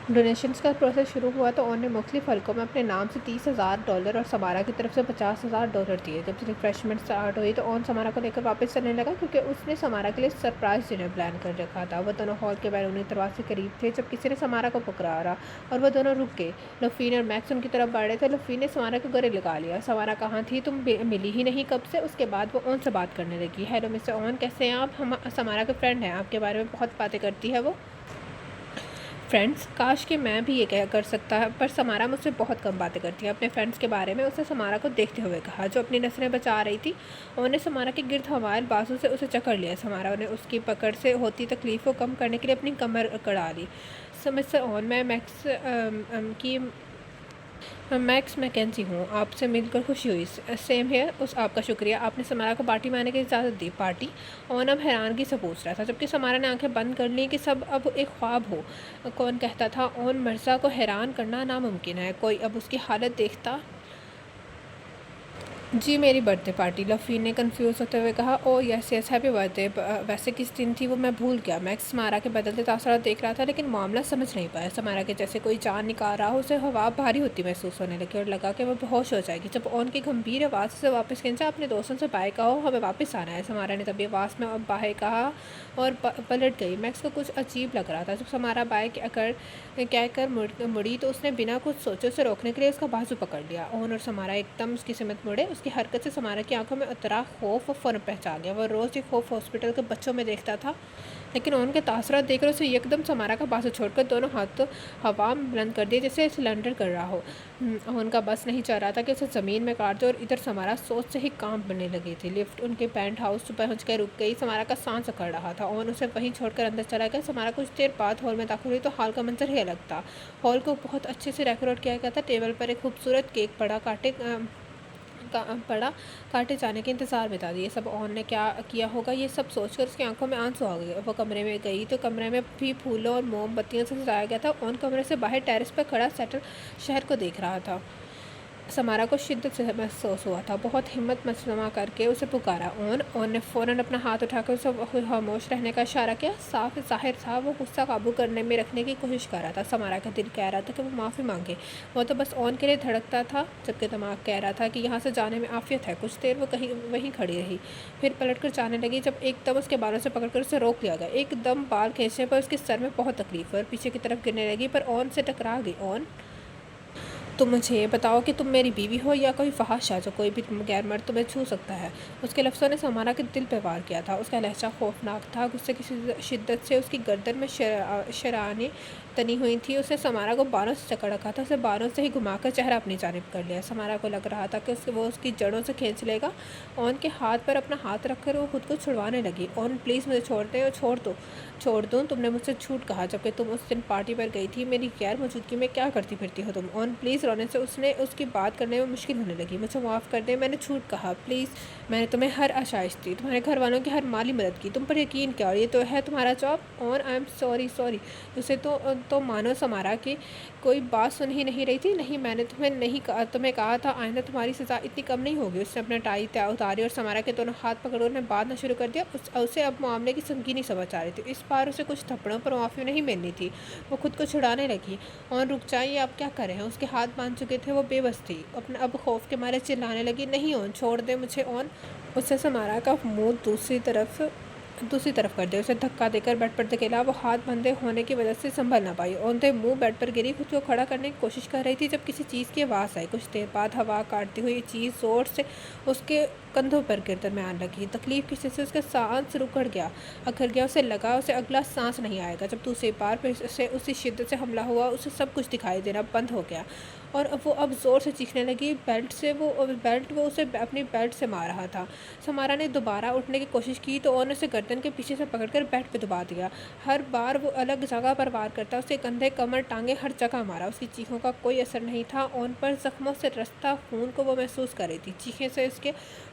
S1: ڈونیشنز کا پروسیس شروع ہوا تو اون نے مختلف حلقوں میں اپنے نام سے $30,000 اور سمارا کی طرف سے $50,000 دیے. جب ریفریشمنٹ اسٹارٹ ہوئی تو اون سمارا کو لے کر واپس چلنے لگا کیونکہ اس نے سمارا کے لیے سرپرائز ڈنر پلان کر رکھا تھا. وہ دونوں ہال کے بیرونی دروازے کے قریب تھے جب کسی نے سمارا کو پکارا اور وہ دونوں رک گئے. لوفین اور میکس ان کی طرف بڑھ رہے تھے. لوفین نے سمارا کو گلے لگا لیا. سمارا کہاں تھی؟ تم ملی ہی نہیں کب سے؟ اس کے بعد وہ اون سے بات کرنے لگی. ہیلو مسٹر اون، کیسے ہیں آپ؟ ہم سمارا کے فرینڈ ہیں. آپ کے بارے میں بہت باتیں کرتی ہے وہ. فرینڈس؟ کاش کہ میں بھی یہ کر سکتا ہے پر سمارا مجھ سے بہت کم باتیں کرتی ہے. اپنے فرینڈس کے بارے میں اس نے سمارا کو دیکھتے ہوئے کہا جو اپنی نظریں بچا رہی تھی. انہوں نے سمارا کے گرد حوال بازو سے اسے جکڑ لیا. سمارا نے اس کی پکڑ سے ہوتی تکلیف کو کم کرنے کے لیے اپنی کمر اکڑا لی. مسٹر اون، میں میکس میکنزی ہوں. آپ سے مل کر خوشی ہوئی. Same here. آپ کا شکریہ. آپ نے سمارا کو پارٹی میں آنے کی اجازت دی. پارٹی؟ اون اب حیرانگی سے پوچھ رہا تھا جبکہ سمارا نے آنکھیں بند کر لیں کہ سب اب ایک خواب ہو. کون کہتا تھا اون مرزا کو حیران کرنا ناممکن ہے. کوئی اب اس کی حالت دیکھتا जी मेरी बर्थडे पार्टी, लफ़ीन ने कंफ्यूज होते हुए कहा। Oh yes yes happy birthday. वैसे किस दिन थी वो मैं भूल गया। मैक्स समारा के बदलते तासरात देख रहा था लेकिन मामला समझ नहीं पाया। समारा के जैसे कोई जान निकाल रहा हो, उसे हवा भारी होती महसूस होने लगी और लगा कि वो बेहोश हो जाएगी जब ओन की गंभीर आवाज़ से वापस खींचा। अपने दोस्तों से बाय कहो, हमें वापस आना है। समारा ने तभी आवाज़ में अब बाय कहा और पलट गई। मैक्स को कुछ अजीब लग रहा था। जब समारा बाय कहकर मुड़ी तो उसने बिना कुछ सोचे उसे रोकने के लिए उसका बाजू पकड़ लिया। ओन और समारा एकदम उसकी सिमत मुड़े। उसकी हरकत से समारा की आंखों में उतरा खौफ और फ़ौरन पहचान गया। वह रोज़ ये खौफ हॉस्पिटल के बच्चों में देखता था, लेकिन उनके तासरात देखकर उसे एकदम समारा का बाजू छोड़कर दोनों हाथ हवा में बुलंद कर दिए जैसे सिलेंडर कर रहा हो। उनका बस नहीं चाह रहा था कि उसे ज़मीन में काट दे और इधर समारा सोच से ही काम बनने लगी थी। लिफ्ट उनके पेंट हाउस पहुँच कर रुक गई। समारा का सांस अकड़ रहा था। ओन उसे वहीं छोड़कर अंदर चला गया। समारा कुछ देर बाद हॉल में दाखिल हुई तो हॉल का मंजर ही अलग था। हॉल को बहुत अच्छे से डेकोरेट किया गया था। टेबल पर एक खूबसूरत केक काटे जाने के इंतज़ार में था। ये सब ओन ने क्या किया होगा, ये सब सोचकर उसकी आंखों में आंसू आ गए। वो कमरे में गई तो कमरे में भी फूलों और मोमबत्तियों से सजाया गया था। ओन कमरे से बाहर टेरेस पर खड़ा सेटल शहर को देख रहा था। समारा को शिद्दत से महसूस हुआ था। बहुत हिम्मत जमा करके उसे पुकारा। ओन ने फ़ौरन अपना हाथ उठाकर उसे खामोश रहने का इशारा किया। साफ ज़ाहिर था वो गुस्सा काबू करने में रखने की कोशिश कर रहा था। समारा का दिल कह रहा था कि वो माफ़ी मांगे। वो तो बस ओन के लिए धड़कता था, जबकि दिमाग कह रहा था कि यहाँ से जाने में आफियत है। कुछ देर वो कहीं वहीं खड़ी रही, फिर पलट कर जाने लगी जब एकदम उसके बालों से पकड़कर उसे रोक लिया गया। एकदम बाल खींचने पर उसके सर में बहुत तकलीफ और पीछे की तरफ गिरने लगी, पर ओन से टकरा गई। ओन, तुम मुझे ये बताओ कि तुम मेरी बीवी हो या कोई फहाशा जो कोई भी गैर मर्द तुम्हें छू सकता है। उसके लफ्ज़ों ने समारा के दिल पर वार किया था। उसका लहजा खौफनाक था। गुस्से की शिद्दत से उसकी गर्दन में शराने तनी हुई थी। उसने समारा को बालों से जकड़ रखा था। उसे बालों से ही घुमाकर चेहरा अपनी जानिब कर लिया। समारा को लग रहा था कि वो उसकी जड़ों से खींच लेगा। ओन के हाथ पर अपना हाथ रखकर वो खुद को छुड़वाने लगी। ओन प्लीज़ मुझे छोड़ दे और छोड़ दूँ। तुमने मुझसे झूठ कहा जबकि तुम उस दिन पार्टी पर गई थी। मेरी गैर मौजूदगी में क्या करती फिरती हो तुम। Own please. रोने से उसकी बात करने में मुश्किल होने लगी। मुझे माफ़ कर दे, मैंने झूठ कहा प्लीज़। मैंने तुम्हें हर आशाइश दी, तुम्हारे घर वालों की हर माली मदद की, तुम पर यकीन किया और ये तो है तुम्हारा जॉब। और आई एम सॉरी। उसे तो मानो समारा की कोई बात सुन ही नहीं रही थी। नहीं, मैंने तुम्हें कहा था आइंदा तुम्हारी सज़ा इतनी कम नहीं होगी। उसने अपने टाई उतारी और समारा के दोनों हाथ पकड़कर उन्हें बांधना शुरू कर दिया। उसे अब मामले की संगीनी समझ आ रही थी। इस बार उसे कुछ थप्पड़ों पर माफ़ी नहीं मिलनी थी। वो खुद को छुड़ाने लगी। और रुक जाइए, आप क्या करें। उसके हाथ बांध चुके थे। वो बेबस थी। अब खौफ के मारे चिल्लाने लगी, नहीं ओन, छोड़ दे मुझे ओन। उससे समारा का मुंह दूसरी तरफ कर दे। उसे धक्का देकर बेड पर धकेला। वो हाथ बंधे होने की वजह से संभल ना पाई। औंधे मुंह बेड पर गिरी। खुद को खड़ा करने की कोशिश कर रही थी जब किसी चीज़ की आवाज़ आई। कुछ देर बाद हवा काटती हुई चीज़ ज़ोर से उसके कंधों पर गिरकर में आने लगी। तकलीफ की से उसका सांस रुकड़ गया, अखर गया। उसे लगा उसे अगला सांस नहीं आएगा। जब दूसरी बार फिर से उसी शिद्दत से हमला हुआ, उसे सब कुछ दिखाई देना बंद हो गया और अब ज़ोर से चीखने लगी। बेल्ट वो उसे अपनी बेल्ट से मार रहा था। समारा ने दोबारा उठने की कोशिश की तो उन्होंने उसे गर्दन के पीछे से पकड़कर बेड पे दबा दिया। हर बार वो अलग जगह पर वार करता। उसके कंधे, कमर, टांगे हर जगह मारा। उसकी चीखों का कोई असर नहीं था। ओन पर जख्मों से रस्ता खून को वो महसूस कर रही थी। चीखें से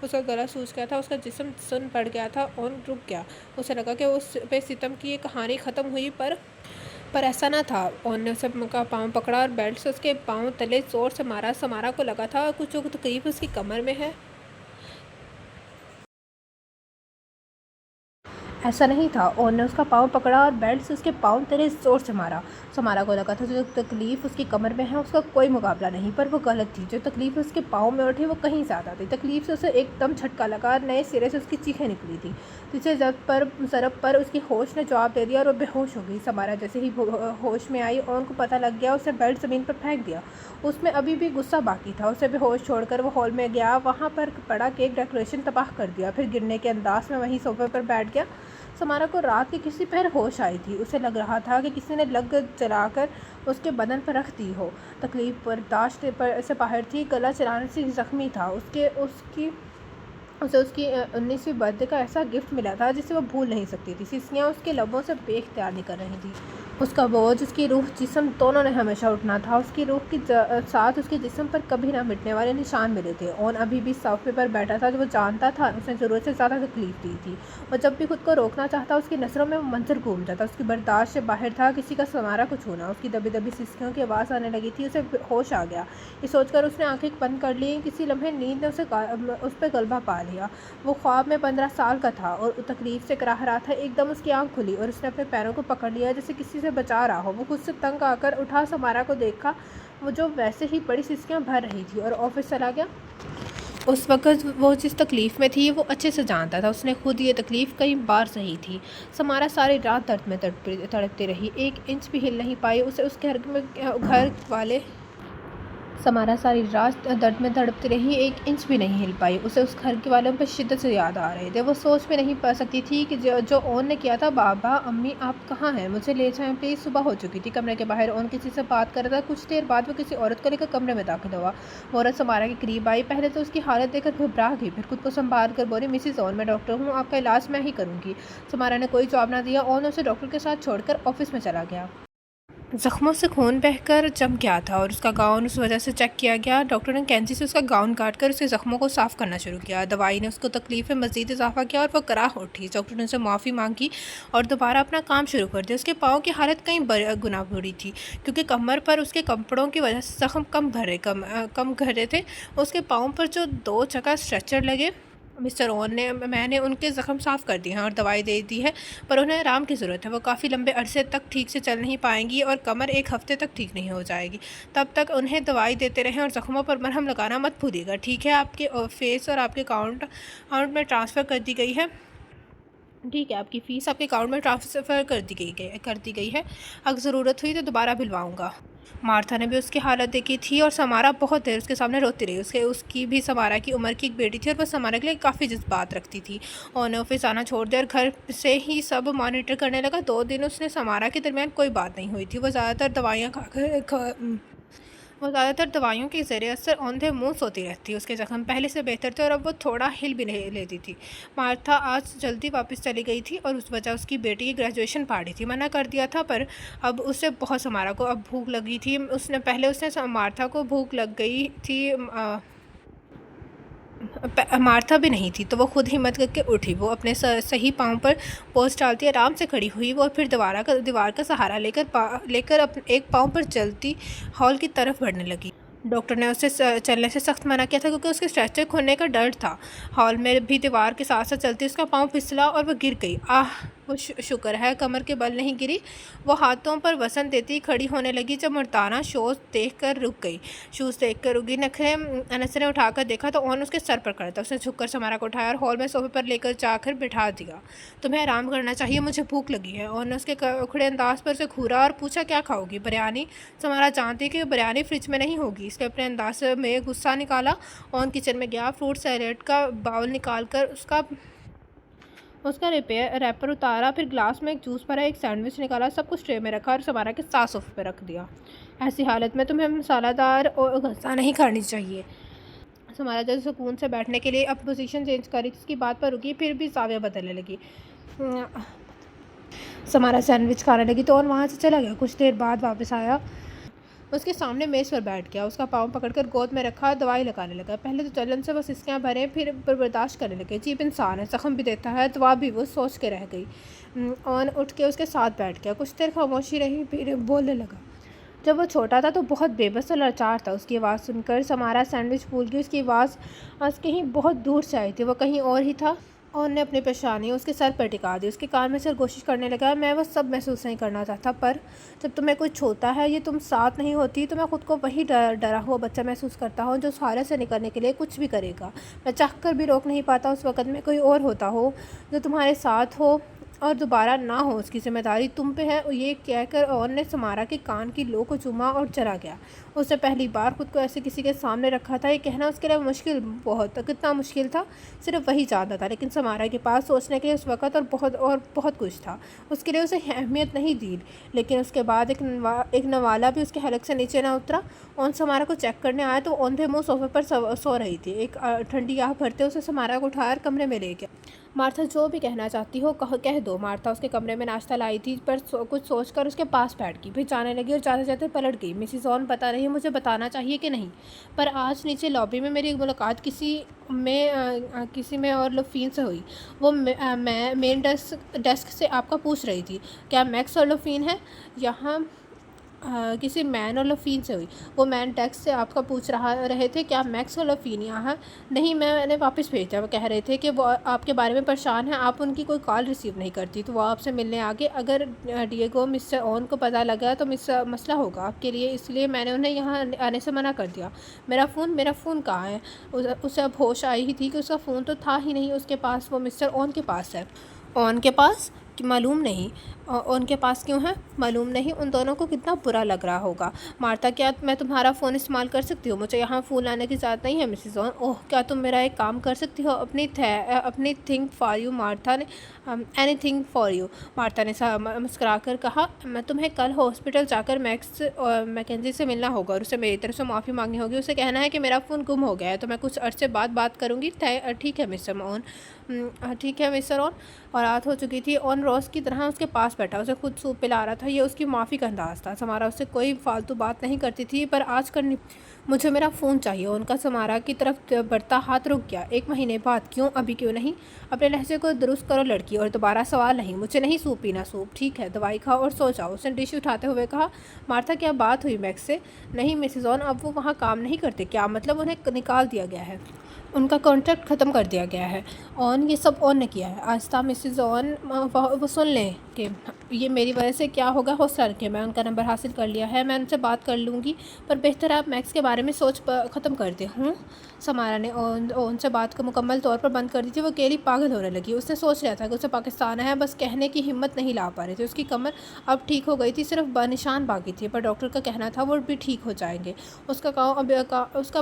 S1: उसका गला सूज गया था। उसका जिस्म सुन पड़ गया था। ओन रुक गया। उसे लगा कि उस पे सितम की ये कहानी ख़त्म हुई, पर ऐसा ना था। ओन ने उसे का पाँव पकड़ा और बेल्ट से उसके पाँव तले ज़ोर से मारा। समारा को लगा था कुछ तकलीफ उसकी कमर में है। ऐसा नहीं था। ओन ने उसका पाँव पकड़ा और बेल्ट से उसके पाँव तले ज़ोर से मारा। समारा को लगा था जो तकलीफ़ उसकी कमर में है उसका कोई मुकाबला नहीं, पर वो गलत थी। जो तकलीफ़ उसके पाँव में उठी वो कहीं ज़्यादा थी। तकलीफ़ से उसे एकदम झटका लगा और नए सिरे से उसकी चीखें निकली थी। पीछे ज़रब पर उसकी होश ने जवाब दे दिया और वो बेहोश हो गई। समारा जैसे ही होश में आई, ओन को पता लग गया। उसे बेल्ट ज़मीन पर फेंक दिया। उसमें अभी भी गुस्सा बाकी था। उसे बेहोश छोड़कर वो हॉल में गया। वहाँ पर पड़ा केक डेकोरेशन तबाह कर दिया। फिर गिरने के अंदाज में वहीं सोफे पर बैठ गया। समारा को रात के किसी पहर होश आई थी। उसे लग रहा था कि किसी ने लग जलाकर उसके बदन पर रख दी हो। तकलीफ बर्दाश्त से बाहर थी। गला चलाने से ज़ख्मी था। उसे उसकी 19वीं बर्थडे का ऐसा गिफ्ट मिला था जिसे वो भूल नहीं सकती थी। सिसियाँ उसके लबों से बेख्तियार निकल रही थी। اس کا بوجھ، اس کی روح جسم دونوں نے ہمیشہ اٹھنا تھا۔ اس کی روح کے ساتھ اس کے جسم پر کبھی نہ مٹنے والے نشان ملے تھے۔ اون ابھی بھی صفحے پر بیٹھا تھا جو وہ جانتا تھا اس نے ضرورت سے زیادہ تکلیف دی تھی، اور جب بھی خود کو روکنا چاہتا اس کی نظروں میں وہ منظر گھوم جاتا۔ اس کی برداشت سے باہر تھا کسی کا سمارا کو چھونا۔ اس کی دبی دبی سسکیوں کی آواز آنے لگی تھی۔ اسے ہوش آ گیا۔ یہ سوچ کر اس نے آنکھیں بند کر لیں۔ کسی لمحے نیند نے اس پہ غلبہ پا لیا۔ وہ خواب میں 15 سال کا تھا اور تکلیف سے کراہ رہا تھا۔ ایک دم اس کی آنکھ کھلی اور اس نے اپنے پیروں کو پکڑ لیا جیسے کسی سے بچا رہا ہو۔ وہ خود سے تنگ آ کر اٹھا، سمارا کو دیکھا وہ جو ویسے ہی بڑی سسکیاں بھر رہی تھی، اور آفس چلا گیا۔ اس وقت وہ جس تکلیف میں تھی وہ اچھے سے جانتا تھا۔ اس نے خود یہ تکلیف کئی بار سہی تھی۔ سمارا ساری رات درد میں تڑپتی رہی، ایک انچ بھی ہل نہیں پائی۔ اسے اس گھر والے سمارا ساری رات درد میں تڑپتی رہی، ایک انچ بھی نہیں ہل پائی۔ اسے اس گھر کے والوں پہ شدت سے یاد آ رہے تھے۔ وہ سوچ بھی نہیں پا سکتی تھی کہ جو اون نے کیا تھا۔ بابا، امی، آپ کہاں ہیں؟ مجھے لے جائیں پلیز۔ صبح ہو چکی تھی۔ کمرے کے باہر اون کسی سے بات کر رہا تھا۔ کچھ دیر بعد وہ کسی عورت کو لے کر کمرے میں داخل ہوا۔ وہ عورت سمارا کے قریب آئی۔ پہلے تو اس کی حالت دیکھ کر گھبرا گئی، پھر خود کو سنبھال کر بولی، مسز اون، میں ڈاکٹر ہوں، آپ کا علاج میں ہی کروں گی۔ سمارا نے کوئی جواب نہ دیا۔ اون اسے ڈاکٹر کے ساتھ چھوڑ کر آفس میں چلا گیا۔ زخموں سے خون بہہ کر جم گیا تھا اور اس کا گاؤن اس وجہ سے چیک کیا گیا۔ ڈاکٹر نے کینچی سے اس کا گاؤن کاٹ کر اس کے زخموں کو صاف کرنا شروع کیا۔ دوائی نے اس کو تکلیف میں مزید اضافہ کیا اور وہ کراہ اٹھی۔ ڈاکٹر نے اسے معافی مانگی اور دوبارہ اپنا کام شروع کر دیا۔ اس کے پاؤں کی حالت کئی گنا بری تھی کیونکہ کمر پر اس کے کپڑوں کی وجہ سے زخم کم گہرے تھے۔ اس کے پاؤں پر جو 2 جگہ اسٹریچر لگے، مسٹر اون میں نے ان کے زخم صاف کر دیے ہیں اور دوائی دے دی ہے، پر انہیں آرام کی ضرورت ہے۔ وہ کافی لمبے عرصے تک ٹھیک سے چل نہیں پائیں گی اور کمر 1 ہفتے تک ٹھیک نہیں ہو جائے گی۔ تب تک انہیں دوائی دیتے رہیں اور زخموں پر مرہم لگانا مت بھولیے گا، ٹھیک ہے؟ آپ کے فیس اور آپ کے اکاؤنٹ میں ٹرانسفر کر دی گئی ہے۔ ٹھیک ہے، آپ کی فیس آپ کے اکاؤنٹ میں ٹرانسفر کر دی گئی ہے۔ اگر ضرورت ہوئی تو دوبارہ بلواؤں گا۔ مارتھا نے بھی اس کی حالت دیکھی تھی اور سمارا بہت دیر اس کے سامنے روتی رہی۔ اس کی بھی سمارا کی عمر کی ایک بیٹی تھی اور وہ سمارا کے لیے کافی جذبات رکھتی تھی۔ انہوں نے آفس آنا چھوڑ دیا اور گھر سے ہی سب مانیٹر کرنے لگا۔ 2 دن اس نے سمارا کے درمیان کوئی بات نہیں ہوئی تھی۔ وہ زیادہ تر دوائیوں کے زیر اثر اوندھے منہ سوتی رہتی۔ اس کے زخم پہلے سے بہتر تھے اور اب وہ تھوڑا ہل بھی نہیں لیتی تھی۔ مارتھا آج جلدی واپس چلی گئی تھی اور اس وجہ اس کی بیٹی کی گریجویشن پارٹی تھی۔ منع کر دیا تھا پر اب اسے بہت سمارا کو اب بھوک لگی تھی۔ پہلے اس نے مارتھا کو بھوک لگ گئی تھی، مارتھا بھی نہیں تھی، تو وہ خود ہمت کر کے اٹھی۔ وہ اپنے صحیح پاؤں پر بوجھ ڈالتی آرام سے کھڑی ہوئی۔ وہ پھر دیوار کا سہارا لے کر ایک پاؤں پر چلتی ہال کی طرف بڑھنے لگی۔ ڈاکٹر نے اسے چلنے سے سخت منع کیا تھا کیونکہ اس کے اسٹریچر کھلنے کا ڈر تھا۔ ہال میں بھی دیوار کے ساتھ ساتھ چلتی اس کا پاؤں پھسلا اور وہ گر گئی۔ وہ شکر ہے کمر کے بل نہیں گری۔ وہ ہاتھوں پر وزن دیتی کھڑی ہونے لگی جب مردانہ شوز دیکھ کر رک گئی۔ نظریں اٹھا کر دیکھا تو اون اس کے سر پر کھڑا تھا۔ اس نے جھک کر سمارا کو اٹھایا اور ہال میں صوفے پر لے کر جا کر بٹھا دیا۔ تمہیں آرام کرنا چاہیے، مجھے بھوک لگی ہے۔ اون نے اس کے اکھڑے انداز پر اسے گھورا اور پوچھا، کیا کھاؤ گی؟ بریانی؟ سمارا جانتی کہ بریانی فریج میں نہیں ہوگی۔ اس نے اپنے انداز میں غصہ نکالا۔ اون کچن میں گیا، فروٹ سیلیڈ کا باؤل نکال کر اس کا ریپر اتارا، پھر گلاس میں ایک جوس بھرا، ایک سینڈوچ نکالا، سب کچھ ٹرے میں رکھا اور سمارا کے ساتھ صوفے پہ رکھ دیا۔ ایسی حالت میں تمہیں مسالہ دار اور غذا نہیں کھانی چاہیے۔ سمارا جب سکون سے بیٹھنے کے لیے اب پوزیشن چینج کری اس کی بات پر رکی، پھر بھی زاویہ بدلنے لگی۔ سمارا سینڈوچ کھانے لگی تو اور وہاں سے چلا گیا۔ کچھ دیر بعد واپس آیا، اس کے سامنے میز پر بیٹھ گیا، اس کا پاؤں پکڑ کر گود میں رکھا، دوائی لگانے لگا۔ پہلے تو جلن سے وہ سسکیاں بھرے، پھر برداشت کرنے لگے۔ عجیب انسان ہے، زخم بھی دیتا ہے، دوا بھی۔ وہ سوچ کے رہ گئی۔ اون اٹھ کے اس کے ساتھ بیٹھ گیا۔ کچھ دیر خاموشی رہی، پھر بولنے لگا۔ جب وہ چھوٹا تھا تو بہت بے بس اور لاچار تھا۔ اس کی آواز سن کر سمارا سینڈوچ بھول گئی۔ اس کی آواز کہیں بہت دور سے آئی تھی، وہ کہیں اور ہی تھا۔ اون نے اپنی پیشانی اس کے سر پر ٹکا دی، اس کے کان میں سرگوشی کرنے لگا۔ میں وہ سب محسوس نہیں کرنا چاہتا، پر جب تمہیں کوئی چھوتا ہے یا تم ساتھ نہیں ہوتی تو میں خود کو وہی ڈرا ہوا بچہ محسوس کرتا ہوں جو اس حالت سے نکلنے کے لیے کچھ بھی کرے گا۔ میں چاہ کر بھی روک نہیں پاتا۔ اس وقت میں کوئی اور ہوتا ہو جو تمہارے ساتھ ہو اور دوبارہ نہ ہو، اس کی ذمہ داری تم پہ ہے۔ یہ کہہ کر اون نے سمارا کے کان کی لو کو چوما اور چلا گیا۔ اس نے پہلی بار خود کو ایسے کسی کے سامنے رکھا تھا۔ یہ کہنا اس کے لیے مشکل، کتنا مشکل تھا صرف وہی جانتا تھا، لیکن سمارا کے پاس سوچنے کے لیے اس وقت اور بہت کچھ تھا۔ اس کے لیے اسے اہمیت نہیں دی، لیکن اس کے بعد ایک نوالا بھی اس کے حلق سے نیچے نہ اترا۔ اون سمارا کو چیک کرنے آیا تو اوندھے منہ صوفے پر سو رہی تھی۔ ایک ٹھنڈی آہ بھرتے اسے سمارا کو اٹھا کر کمرے میں لے گیا۔ مارتھا، جو بھی کہنا چاہتی ہو کہہ دو، सो। मार्था उसके कमरे में नाश्ता लाई थी, पर कुछ सोचकर उसके पास बैठ गई, फिर जाने लगी और जाते जाते पलट गई। मिसिस ऑन पता नहीं मुझे बताना चाहिए कि नहीं, पर आज नीचे लॉबी में मेरी मुलाकात किसी में और लोफीन से हुई। वो मैं मेन डेस्क से आपका पूछ रही थी, क्या मैक्स और लोफीन है यहाँ? किसी मैन और लोफीन से हुई। वो मैन डेस्क से आपका पूछ रहे थे, क्या मैक्स और लोफीन यहाँ? नहीं, मैंने वापस भेजा। वो कह रहे थे कि वो आपके बारे में परेशान हैं, आप उनकी कोई कॉल रिसीव नहीं करती, तो वो आपसे मिलने आ गए। अगर डिएगो मिस्टर ऑन को पता लगा तो मसला होगा आपके लिए, इसलिए मैंने उन्हें यहाँ आने से मना कर दिया। मेरा फ़ोन कहाँ है? उसे अब होश आई ही थी कि उसका फ़ोन तो था ही नहीं उसके पास, वो मिस्टर ऑन के पास है। ऑन के पास? कि मालूम नहीं। उनके पास क्यों है? मालूम नहीं। उन दोनों को कितना बुरा लग रहा होगा। मार्था, क्या मैं तुम्हारा फ़ोन इस्तेमाल कर सकती हूँ? मुझे यहाँ फ़ोन लाने की ज़रूरत नहीं है मिसिस ऑन। ओह, क्या तुम मेरा एक काम कर सकती हो? अपनी थिंक फॉर यू मार्था ने any thing for you, Martha ने मुस्कुरा कर कहा। मैं तुम्हें कल हॉस्पिटल जाकर मैकेंजी से मिलना होगा और उसे मेरी तरफ से माफ़ी मांगनी होगी। उसे कहना है कि मेरा फ़ोन गुम हो गया है, तो मैं कुछ अर्से बाद बात करूँगी। ठीक है मिस्टर ऑन। ठीक है मिस्टर ऑन। और रात हो चुकी थी। ऑन रोज़ की तरह उसके पास बैठा उसे खुद सूप पिला रहा था। ये उसकी माफ़ी का अंदाज़ था। समारा उससे कोई फालतू बात नहीं करती थी, पर आज करनी। मुझे मेरा फ़ोन चाहिए। उनका समारा की तरफ बढ़ता हाथ रुक गया। 1 महीने बाद? क्यों? अभी क्यों नहीं? अपने लहजे को दुरुस्त करो लड़की, और दोबारा सवाल नहीं। मुझे नहीं सूप पीना। सूप? ठीक है, दवाई खाओ और सो जाओ, उसने डिश उठाते हुए कहा। मार्था, क्या बात हुई मैक्स से? नहीं मिसिस ऑन, अब वो वहाँ काम नहीं करते। क्या मतलब? उन्हें निकाल दिया गया है, उनका कॉन्ट्रैक्ट ख़त्म कर दिया गया है। ऑन, ये सब ऑन ने किया है। आस्था मिसिस ऑन, वो सुन लें कि ये मेरी वजह से क्या होगा। हौसला रखें, मैं उनका नंबर हासिल कर लिया है, मैं उनसे बात कर लूँगी, पर बेहतर आप मैक्स के बारे में सोच ख़त्म कर दें। समारा ने ऑन से बात को मुकम्मल तौर पर बंद कर दी थी। वो अकेली पागल होने लगी। उसने सोच लिया था कि उसे पाकिस्तान है, बस कहने की हिम्मत नहीं ला पा रही थी। उसकी कमर अब ठीक हो गई थी, सिर्फ निशान बाकी थी, पर डॉक्टर का कहना था वो भी ठीक हो जाएंगे। उसका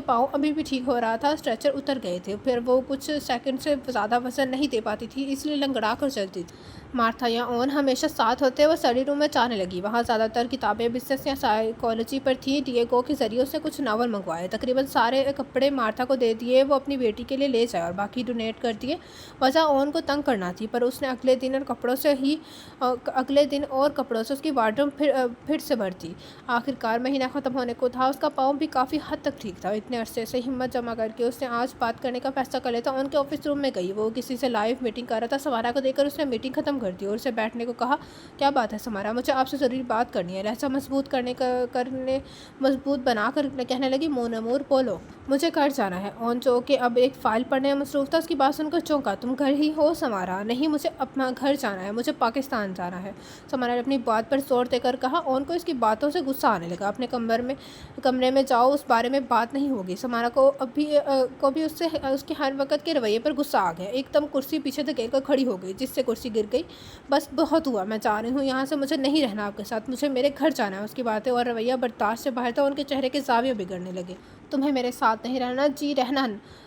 S1: पाँव अभी भी ठीक हो रहा था। स्ट्रेचर उतर गए थे, फिर वो कुछ सेकंड से ज़्यादा वजन नहीं दे पाती थी, इसलिए लंगड़ा कर चलती थी। मार्था या ऑन हमेशा साथ होते। वो स्टडी रूम में जाने लगी। वहाँ ज़्यादातर किताबें बिजनेस या साइकोलॉजी पर थी। डिएगो के ज़रिए उसने कुछ नावल मंगवाए, तकरीबन सारे कपड़े मार्था को दे दिए। वो अपनी बेटी के लिए ले जाए और बाकी डोनेट कर दिए। वजह ऑन को तंग करना थी, पर उसने अगले दिन और कपड़ों से उसकी वार्डरोब फिर से भर दी। आखिरकार महीना ख़त्म होने को था। उसका पाँव भी काफ़ी हद तक ठीक था। इतने अरसे से हिम्मत जमा करके उसने आज बात करने का फैसला कर लिया था। उनके ऑफिस रूम में गई। वो किसी से लाइव मीटिंग कर रहा था। समारा को देखकर उसने मीटिंग ख़त्म कर दी और उसे बैठने को कहा। क्या बात है समारा? मुझे आपसे ज़रूरी बात करनी है। लहजा मजबूत बनाकर कहने लगी। मोन अमूर, बोलो। मुझे घर जाना है। ऑन जो कि अब एक फ़ाइल पढ़ने में मसरूफ़ था, उसकी बात सुनकर चौंका। तुम घर ही हो समारा? नहीं, मुझे अपना घर जाना है, मुझे पाकिस्तान जाना है, समारा ने अपनी बात पर जोर देकर कहा। ऑन को इसकी बातों से गुस्सा आने लगा। अपने कमरे में जाओ, उस बारे में बात नहीं होगी। समारा को भी उसके हर वक्त के रवैये पर गुस्सा आ गया। एकदम कुर्सी पीछे धकेल कर खड़ी हो गई, जिससे कुर्सी गिर गई। बस बहुत हुआ, मैं जा रही हूँ यहाँ से। मुझे नहीं रहना आपके साथ, मुझे मेरे घर जाना है। उसकी बातें और रवैया बर्दाश्त से बाहर था। उनके चेहरे के ज़ाविये बिगड़ने लगे। तुम्हें मेरे साथ नहीं रहना? जी,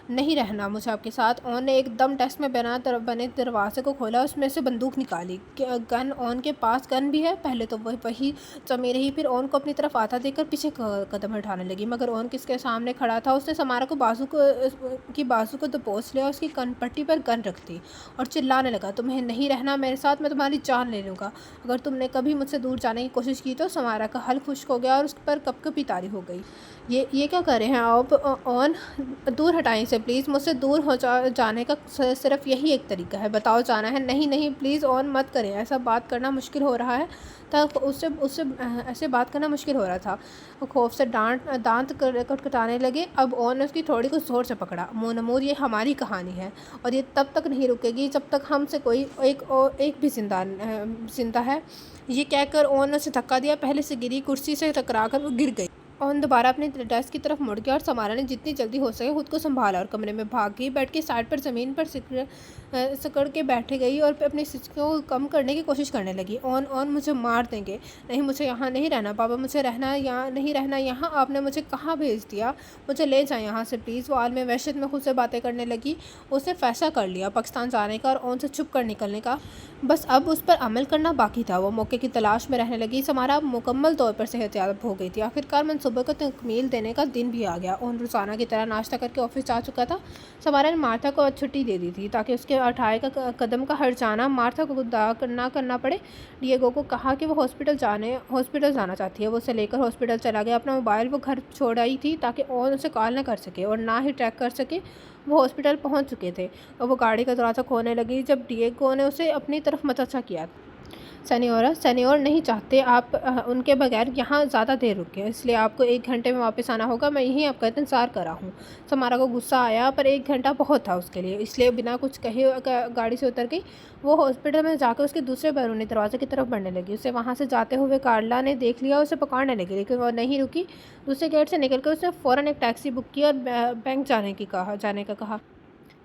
S1: नहीं रहना मुझे आपके साथ। ऑन ने एकदम डेस्क में बने दरवाजे को खोला, उसमें से बंदूक निकाली। गन? ऑन के पास गन भी है? पहले तो वही जमी रही, फिर ऑन को अपनी तरफ आता देखकर पीछे कदम उठाने लगी, मगर ऑन किसके सामने खड़ा था। उसने समारा को बाजू को दबोच लिया, उसकी कनपट्टी पर गन रख दी और चिल्लाने लगा। तुम्हें नहीं रहना मेरे साथ, मैं तुम्हारी जान ले लूँगा अगर तुमने कभी मुझसे दूर जाने की कोशिश की तो। समारा का हल खुश्क हो गया और उस पर कपकपी तारी हो गई। ये क्या कर रहे हैं आप? ऑन, दूर हटाएं इसे प्लीज़। मुझसे दूर हो जाने का सिर्फ यही एक तरीका है। बताओ, जाना है? नहीं प्लीज़ ऑन, मत करें ऐसा। बात करना मुश्किल हो रहा है था। उससे ऐसे बात करना मुश्किल हो रहा था। खौफ से दांत कटकटाने लगे। अब ऑन ने उसकी थोड़ी को ज़ोर से पकड़ा। मोनमूर, ये हमारी कहानी है और ये तब तक नहीं रुकेगी जब तक हमसे कोई एक भी जिंदा है। ये कहकर ऑन ने उसे धक्का दिया। पहले से गिरी कुर्सी से टकरा कर वो गिर गई। ऑन दोबारा अपने डेस्क की तरफ मुड़ गया और समारा ने जितनी जल्दी हो सके खुद को संभाला और कमरे में भाग गई। बैठ के साइड पर ज़मीन पर सिकड़ के बैठे गई और अपनी स्टिच को कम करने की कोशिश करने लगी। ऑन, मुझे मार देंगे। नहीं, मुझे यहाँ नहीं रहना पापा, मुझे नहीं रहना यहाँ। आपने मुझे कहाँ भेज दिया? मुझे ले जाए यहाँ से प्लीज़। वो आलम वहशत में खुद से बातें करने लगी। उसने फैसला कर लिया पाकिस्तान जाने का और ऑन से छुप कर निकलने का। बस अब उस पर अमल करना बाकी था। वो मौके की तलाश में रहने लगी। समारा मुकम्मल तौर पर सेहतयाब हो गई थी। आखिरकार सुबह को तकमील देने का दिन भी आ गया और रोज़ाना की तरह नाश्ता करके ऑफिस जा चुका था। समारा ने मार्था को छुट्टी दे दी थी ताकि उसके उठाए का कदम का हट जाना मार्था को ना करना पड़े। डिएगो को कहा कि वो हॉस्पिटल जाना चाहती है। वो उसे लेकर हॉस्पिटल चला गया। अपना मोबाइल वो घर छोड़ आई थी ताकि और उसे कॉल ना कर सके और ना ही ट्रैक कर सके। वो हॉस्पिटल पहुंच चुके थे और वो गाड़ी का दरवाज़ा खोलने लगी जब डिएगो ने उसे अपनी तरफ मतचा किया। सेनियोर नहीं चाहते आप उनके बगैर यहाँ ज़्यादा देर रुके, इसलिए आपको 1 घंटे में वापस आना होगा। मैं यहीं आपका इंतज़ार कर रहा हूँ। समारा को गुस्सा आया पर 1 घंटा बहुत था उसके लिए, इसलिए बिना कुछ कहे गाड़ी से उतर गई। वो हॉस्पिटल में जाकर उसके दूसरे बैरूनी दरवाजे की तरफ बढ़ने लगी। उसे वहाँ से जाते हुए कार्ला ने देख लिया, उसे पकड़ने लगी लेकिन वो नहीं रुकी। दूसरे गेट से निकलकर उसने फ़ौरन एक टैक्सी बुक की और बैंक जाने का कहा।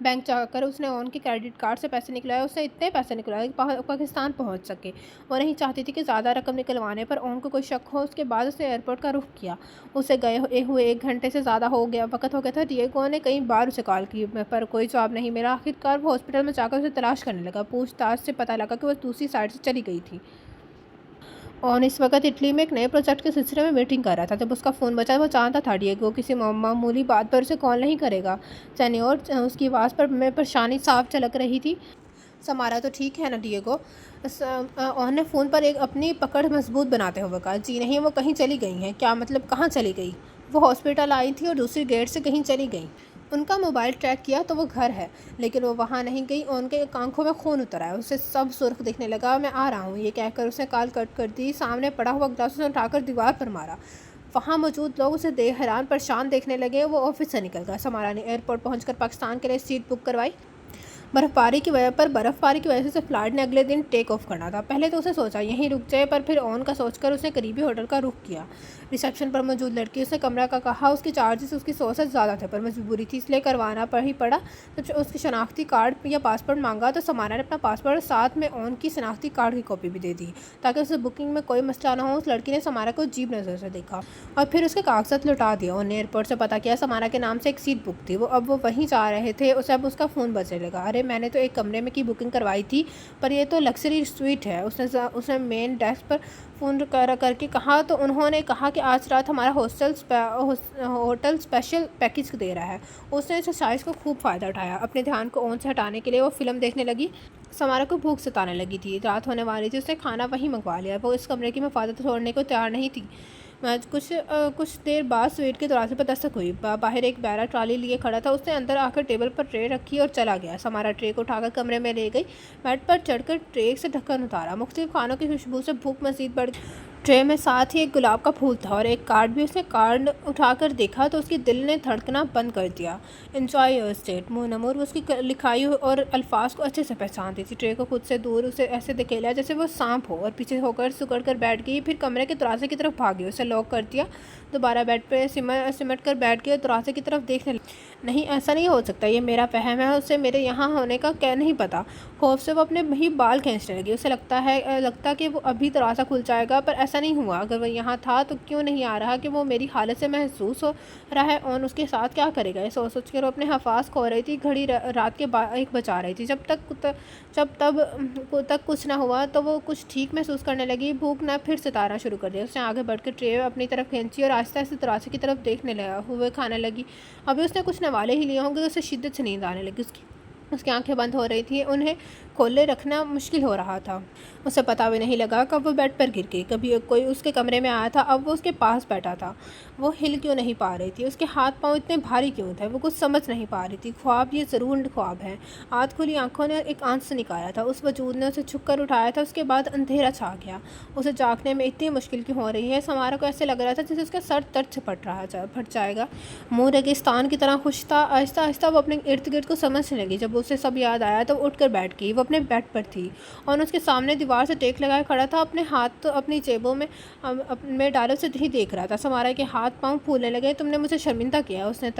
S1: बैंक जाकर उसने ओन के क्रेडिट कार्ड से पैसे निकलवाए। उसने इतने पैसे निकलवाए कि पाकिस्तान पहुंच सके। वो नहीं चाहती थी कि ज़्यादा रकम निकलवाने पर ओन को कोई शक हो। उसके बाद उसने एयरपोर्ट का रुख किया। उसे गए हुए 1 घंटे से ज़्यादा हो गया था। डिएगो ने कई बार उसे कॉल की पर कोई जवाब नहीं मिला। आखिरकार वो हॉस्पिटल में जाकर उसे तलाश करने लगा। पूछताछ से पता लगा कि वो दूसरी साइड से चली गई थी और इस वक्त इटली में एक नए प्रोजेक्ट के सिलसिले में मीटिंग कर रहा था। जब उसका फ़ोन बचा वो जानता था डिएगो किसी मामूली बात पर उसे कॉल नहीं करेगा। सेनियोर उसकी आवाज़ पर में परेशानी साफ झलक रही थी। समारा तो ठीक है ना डिएगो? उन्होंने फ़ोन पर एक अपनी पकड़ मजबूत बनाते हुए कहा। जी नहीं, वो कहीं चली गई हैं। क्या मतलब, कहाँ चली गई? वो हॉस्पिटल आई थी और दूसरी गेट से कहीं चली गई। उनका मोबाइल ट्रैक किया तो वो घर है, लेकिन वो वहाँ नहीं गई। उनके आंखों में खून उतर आया। उसे सब सुर्ख दिखने लगा। मैं आ रहा हूँ, ये कहकर उसने कॉल कट कर दी। सामने पड़ा हुआ ग्लास उसने उठाकर दीवार पर मारा। वहाँ मौजूद लोग उसे हैरान परेशान देखने लगे। वो ऑफिस से निकल गया। समारा ने एयरपोर्ट पहुंचकर पाकिस्तान के लिए सीट बुक करवाई। बर्फ़बारी की वजह से फ़्लाइट ने अगले दिन टेक ऑफ करना था। पहले तो उसे सोचा यहीं रुक जाए, पर फिर ऑन का सोचकर उसने करीबी होटल का रुख किया। रिसेप्शन पर मौजूद लड़की उसने कमरा का कहा। उसके चार्जेस उसकी 100 से ज़्यादा थे पर मजबूरी थी इसलिए करवाना ही पड़ा। जब उसकी शनाख्ती कार्ड या पासपोर्ट मांगा तो समारा ने अपना पासपोर्ट और साथ में ऑन की शनाख्ती कार्ड की कॉपी भी दे दी ताकि उसे बुकिंग में कोई मसला ना हो। उस लड़की ने समारा को अजीब नज़र से देखा और फिर उसके कागजात लौटा दिया। उन्हें एयरपोर्ट से पता किया समारा के नाम से एक सीट बुक थी। वो वहीं जा रहे थे। उसे अब उसका फ़ोन बजने लगा। अरे, मैंने तो एक कमरे में की बुकिंग करवाई थी पर ये तो लग्जरी स्वीट है। उसने मेन डेस्क पर फ़ोन करके कहा तो उन्होंने कहा कि आज रात हमारा होटल स्पेशल पैकेज दे रहा है। उसने इस साइज़ को खूब फ़ायदा उठाया। अपने ध्यान को ऑन से हटाने के लिए वो फ़िल्म देखने लगी। समारा को भूख सताने लगी थी। रात होने वाली थी। उसने खाना वहीं मंगवा लिया। वो इस कमरे की हिफाजत छोड़ने को तैयार नहीं थी। कुछ देर बाद स्वीट के दरवाजे पर दस्तक हुई। बाहर एक बैरा ट्रॉली लिए खड़ा था। उसने अंदर आकर टेबल पर ट्रे रखी और चला गया। समारा ट्रे को उठाकर कमरे में ले गई। बेड पर चढ़कर ट्रे से ढक्कन उतारा। मुख्तलिफ खानों की खुशबू से भूख मज़ीद बढ़ गई। ट्रे में साथ ही एक गुलाब का फूल था और एक कार्ड भी। उसने कार्ड उठाकर देखा तो उसके दिल ने धड़कना बंद कर दिया। एंजॉय योर स्टेट मुनमुर। वो उसकी लिखाई और अल्फाज को अच्छे से पहचानती थी। ट्रे को खुद से दूर उसे ऐसे धकेला जैसे वो सांप हो और पीछे होकर सिकुड़ कर बैठ गई। फिर कमरे के दरवाजे की तरफ भागी। उसे लॉक कर दिया। दोबारा बेड पर सिमट कर बैठ गई और दरवाजे की तरफ देखने लगी। नहीं, ऐसा नहीं हो सकता, ये मेरा वहम है। उसे मेरे यहाँ होने का क्या नहीं पता। खौफ से वो अपने ही बाल खींचने लगी। उसे लगता कि वो अभी दरवाज़ा खुल जाएगा, पर ऐसा नहीं हुआ। अगर वो यहाँ था तो क्यों नहीं आ रहा कि वो मेरी हालत से महसूस हो रहा है और उसके साथ क्या करेगा। ये सोच कर वो अपने हफाज खो रही थी। घड़ी रात के 1 बजा रही थी। जब तक कुछ ना हुआ तो वो कुछ ठीक महसूस करने लगी। भूख ने फिर सताना शुरू कर दिया। उसने आगे बढ़कर ट्रे अपनी तरफ खींची और आहिस्ता आहिस्ता दरवाजे की तरफ देखने लगा हुए खाने लगी। अभी उसने कुछ नवाले ही लिए होंगे। उसे शिद्दत से नींद आने लगी। उसकी आंखें बंद हो रही थी। उन्हें खोले रखना मुश्किल हो रहा था। उसे पता भी नहीं लगा कब वो बेड पर गिर गई। कभी कोई उसके कमरे में आया था। अब वो उसके पास बैठा था। वो हिल क्यों नहीं पा रही थी? उसके हाथ पांव इतने भारी क्यों थे? वो कुछ समझ नहीं पा रही थी। ख्वाब, ये ज़रूर ख्वाब है। आध खुली आंखों ने एक आंसू निकाला था। उस वजूद ने उसे छुप कर उठाया था। उसके बाद अंधेरा छा गया। उसे जागने में इतनी मुश्किल क्यों हो रही है? समारा को ऐसे लग रहा था जैसे उसका सर दर्द से फट जाएगा। मुँह रेगिस्तान की तरह खुश था। आहिस्ता आहिस्ता वो अपने इर्द गिर्द को समझने लगी। जब उसे सब याद आया तो उठ कर बैठ गई। वो अपने बेड पर थी और उसके सामने दीवार से टेक लगाए खड़ा था। अपने हाथ तो अपनी जेबों में डाले उसे ही देख रहा था। समारा के हाथ पांव फूलने लगे। तुमने मुझे शर्मिंदा किया। उसने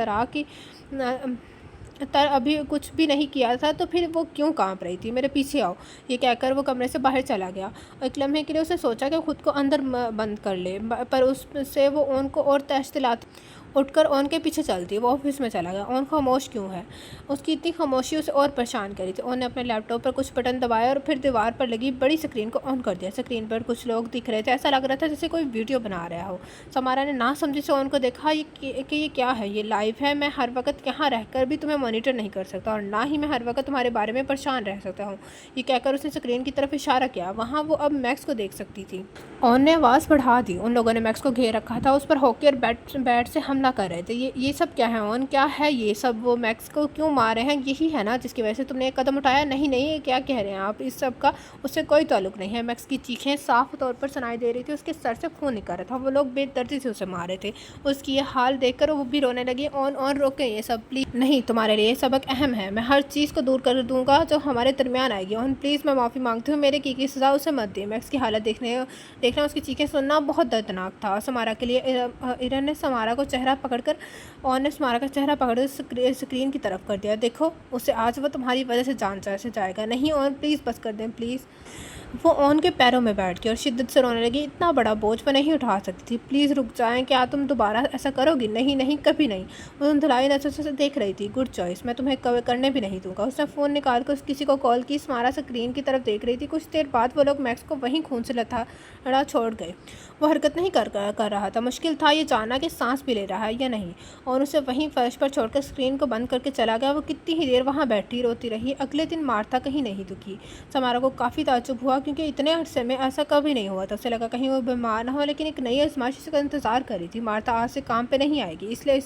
S1: अभी कुछ भी नहीं किया था तो फिर वो क्यों कांप रही थी? मेरे पीछे आओ, ये कहकर वो कमरे से बाहर चला गया। एक लम्हे के लिए उसने सोचा कि खुद को अंदर बंद कर ले, पर उससे वो उनको और तहस दिलाता اٹھ کر اون کے پیچھے چلتی ہے، وہ آفس میں چلا گیا۔ اون خاموش کیوں ہے؟ اس کی اتنی خاموشی اسے اور پریشان کری تھی۔ اون نے اپنے لیپ ٹاپ پر کچھ بٹن دبائے اور پھر دیوار پر لگی بڑی اسکرین کو آن کر دیا۔ اسکرین پر کچھ لوگ دکھ رہے تھے، ایسا لگ رہا تھا جیسے کوئی ویڈیو بنا رہا ہو۔ سمارا نے نہ سمجھی سے اون کو دیکھا کہ یہ کیا ہے؟ یہ لائیو ہے، میں ہر وقت یہاں رہ کر بھی تمہیں مانیٹر نہیں کر سکتا اور نہ ہی میں ہر وقت تمہارے بارے میں پریشان رہ سکتا ہوں۔ یہ کہہ کر اس نے اسکرین کی طرف اشارہ کیا، وہاں وہ اب میکس کو دیکھ سکتی تھی۔ اون نے آواز بڑھا دی۔ ان لوگوں نے میکس کو گھیر رکھا تھا، اس پر ہاکی اور بیٹ سے حملہ کر رہے تھے۔ یہ سب کیا ہے اون؟ کیا ہے یہ سب؟ وہ میکس کو کیوں مار رہے ہیں؟ یہی ہے نا جس کی وجہ سے تم نے ایک قدم اٹھایا؟ نہیں یہ کیا کہہ رہے ہیں آپ؟ اس سب کا اس سے کوئی تعلق نہیں ہے۔ میکس کی چیخیں صاف طور پر سنائی دے رہی تھی، اس کے سر سے خون نکل رہا تھا، وہ لوگ بے دردی سے اسے مار رہے تھے۔ اس کی یہ حال دیکھ کر وہ بھی رونے لگی۔ اون روکیں یہ سب پلیز۔ نہیں، تمہارے لیے یہ سبق اہم ہے، میں ہر چیز کو دور کر دوں گا جو ہمارے درمیان آئے گی۔ اون پلیز، میں معافی مانگتی ہوں، میرے کی سزا اسے مت دیں۔ میکس کی حالت دیکھنا اس کی چیخیں سننا بہت دردناک تھا۔ سمارا کے لیے ایرن نے سمارا کو چہرہ پکڑ کر اون نے سمارا کا چہرہ پکڑ کر اسکرین کی طرف کر دیا۔ دیکھو اسے، آج وہ تمہاری وجہ سے جان سے جائے گا۔ نہیں اون پلیز، بس کر دیں پلیز۔ وہ اون کے پیروں میں بیٹھ گئی اور شدت سے رونے لگی۔ اتنا بڑا بوجھ وہ نہیں اٹھا سکتی تھی، پلیز رک جائیں، کیا تم دوبارہ ایسا کرو گی؟ نہیں کبھی نہیں۔ وہ دھندلائی نظروں سے دیکھ رہی تھی۔ گڈ چوائس، میں تمہیں کرنے بھی نہیں دوں گا۔ اس نے فون نکال کر کسی کو کال کی۔ سمارا اسکرین کی طرف دیکھ رہی تھی۔ کچھ دیر بعد وہ لوگ میکس کو وہیں خون سے لتاڑا چھوڑ گئے۔ وہ حرکت نہیں کر رہا تھا، مشکل تھا یہ جاننا کہ سانس بھی لے رہا ہے یا نہیں، اور اسے وہیں فرش پر چھوڑ کر اسکرین کو بند کر کے چلا گیا۔ وہ کتنی ہی دیر وہاں بیٹھی روتی رہی۔ اگلے دن مارتھا کہیں نہیں دکھی۔ سمارا کو کافی تعجب ہوا کیونکہ اتنے عرصے میں ایسا کبھی نہیں ہوا تھا۔ اسے لگا کہیں وہ بیمار نہ ہو، لیکن ایک نئی آزمائش اس کا انتظار کر رہی تھی۔ مارتھا آج سے کام پہ نہیں آئے گی، اس لیے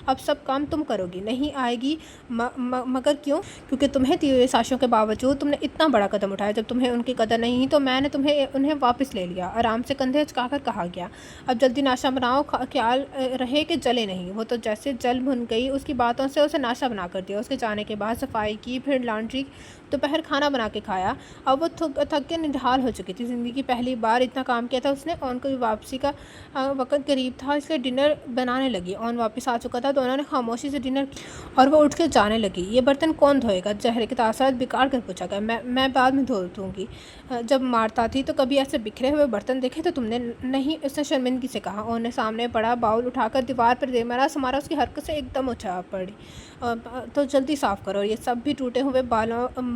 S1: اب سب کام تم کرو گی۔ نہیں آئے گی؟ مگر کیوں؟ کیونکہ تمہیں دی ہوئی سازشوں کے باوجود تم نے اتنا بڑا قدم اٹھایا۔ جب تمہیں ان کی قدر نہیں تو میں نے انہیں واپس لے لیا، آرام سے کندھے اچکا کر کہا گیا۔ اب جلدی ناشتہ بناؤ، خیال رہے کہ جلے نہیں۔ وہ تو جیسے جل بھن گئی۔ اس کی باتوں سے اسے ناشتہ بنا کر دیا۔ اس کے جانے کے بعد صفائی کی، پھر لانڈری، دوپہر کھانا بنا کے کھایا۔ اب وہ تھک کے نڈھال ہو چکی تھی۔ زندگی کی پہلی بار اتنا کام کیا تھا اس نے۔ اون کی واپسی کا وقت قریب تھا، اس لیے ڈنر بنانے لگی۔ اون واپس آ چکا تھا، دونوں نے خاموشی سے ڈنر کیا اور وہ اٹھ کے جانے لگی۔ یہ برتن کون دھوئے گا؟ چہرے کے تاثرات بگاڑ کر پوچھا گیا۔ میں بعد میں دھو دوں گی۔ جب مارتا تھی تو کبھی ایسے بکھرے ہوئے برتن دیکھے تو تم نے؟ نہیں، اس نے شرمندگی سے کہا۔ اون نے سامنے پڑا باؤل اٹھا کر دیوار پر دے مارا۔ سمارا اس کی حرکت سے ایک دم اچھا پڑی۔ تو جلدی صاف کرو۔ یہ سب بھی ٹوٹے ہوئے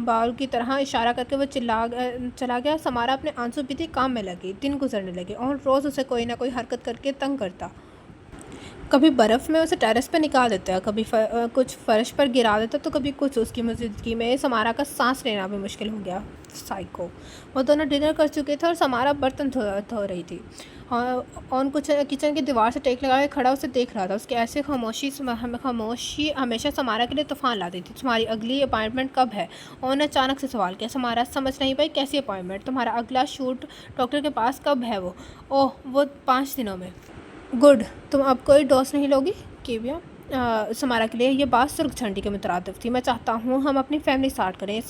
S1: بال کی طرح اشارہ کر کے وہ چلا گیا۔ سمارا اپنے آنسو پیتی کام میں لگی۔ دن گزرنے لگے۔ اور روز اسے کوئی نہ کوئی حرکت کر کے تنگ کرتا۔ کبھی برف میں اسے ٹیرس پہ نکال دیتا، کبھی کچھ فرش پر گرا دیتا، تو کبھی کچھ۔ اس کی موجودگی میں سمارا کا سانس لینا بھی مشکل ہو گیا۔ سائیکو۔ وہ دونوں ڈنر کر چکے تھے اور سمارا برتن دھو رہی تھی۔ اون کچن کی دیوار سے ٹیک لگا کے کھڑا اسے دیکھ رہا تھا۔ اس کی ایسی خاموشی ہمیشہ سمارا کے لیے طوفان لاتی تھی۔ تمہاری اگلی اپائنٹمنٹ کب ہے؟ اون نے اچانک سے سوال کیا۔ سمارا سمجھ نہیں پائی، کیسی اپائنٹمنٹ؟ تمہارا اگلا شوٹ ڈاکٹر کے پاس کب ہے؟ وہ 5 دنوں میں۔ گڈ، تم اب کوئی ڈوز نہیں لوگی؟ کیویا؟ سمارا کے لیے یہ بات سرخ جھنڈی کے مترادف تھی۔ میں چاہتا ہوں ہم اپنی فیملی اسٹارٹ کریں،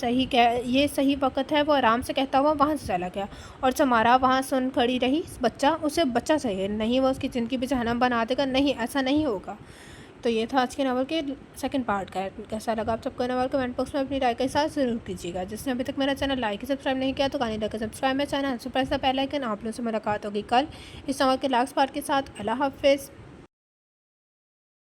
S1: یہ صحیح وقت ہے۔ وہ آرام سے کہتا ہوا وہاں سے چلا گیا اور سمارا وہاں سن کھڑی رہی۔ اسے بچہ چاہیے، نہیں وہ اس کی زندگی پہ جہنم بنا دے گا۔ نہیں، ایسا نہیں ہوگا۔ تو یہ تھا آج کے ناول کے سیکنڈ پارٹ کا۔ کیسا لگا آپ سب کو ناول؟ کمنٹ باکس میں اپنی رائے کے ساتھ ضرور کیجیے گا۔ جس نے ابھی تک میرا چینل لائک سبسکرائب نہیں کیا تو کہانی لگا سبسکرائب میرا channel, press the bell icon. آپ لوگوں سے ملاقات ہوگی کل اس ناول کے لاسٹ پارٹ کے ساتھ۔ اللہ حافظ۔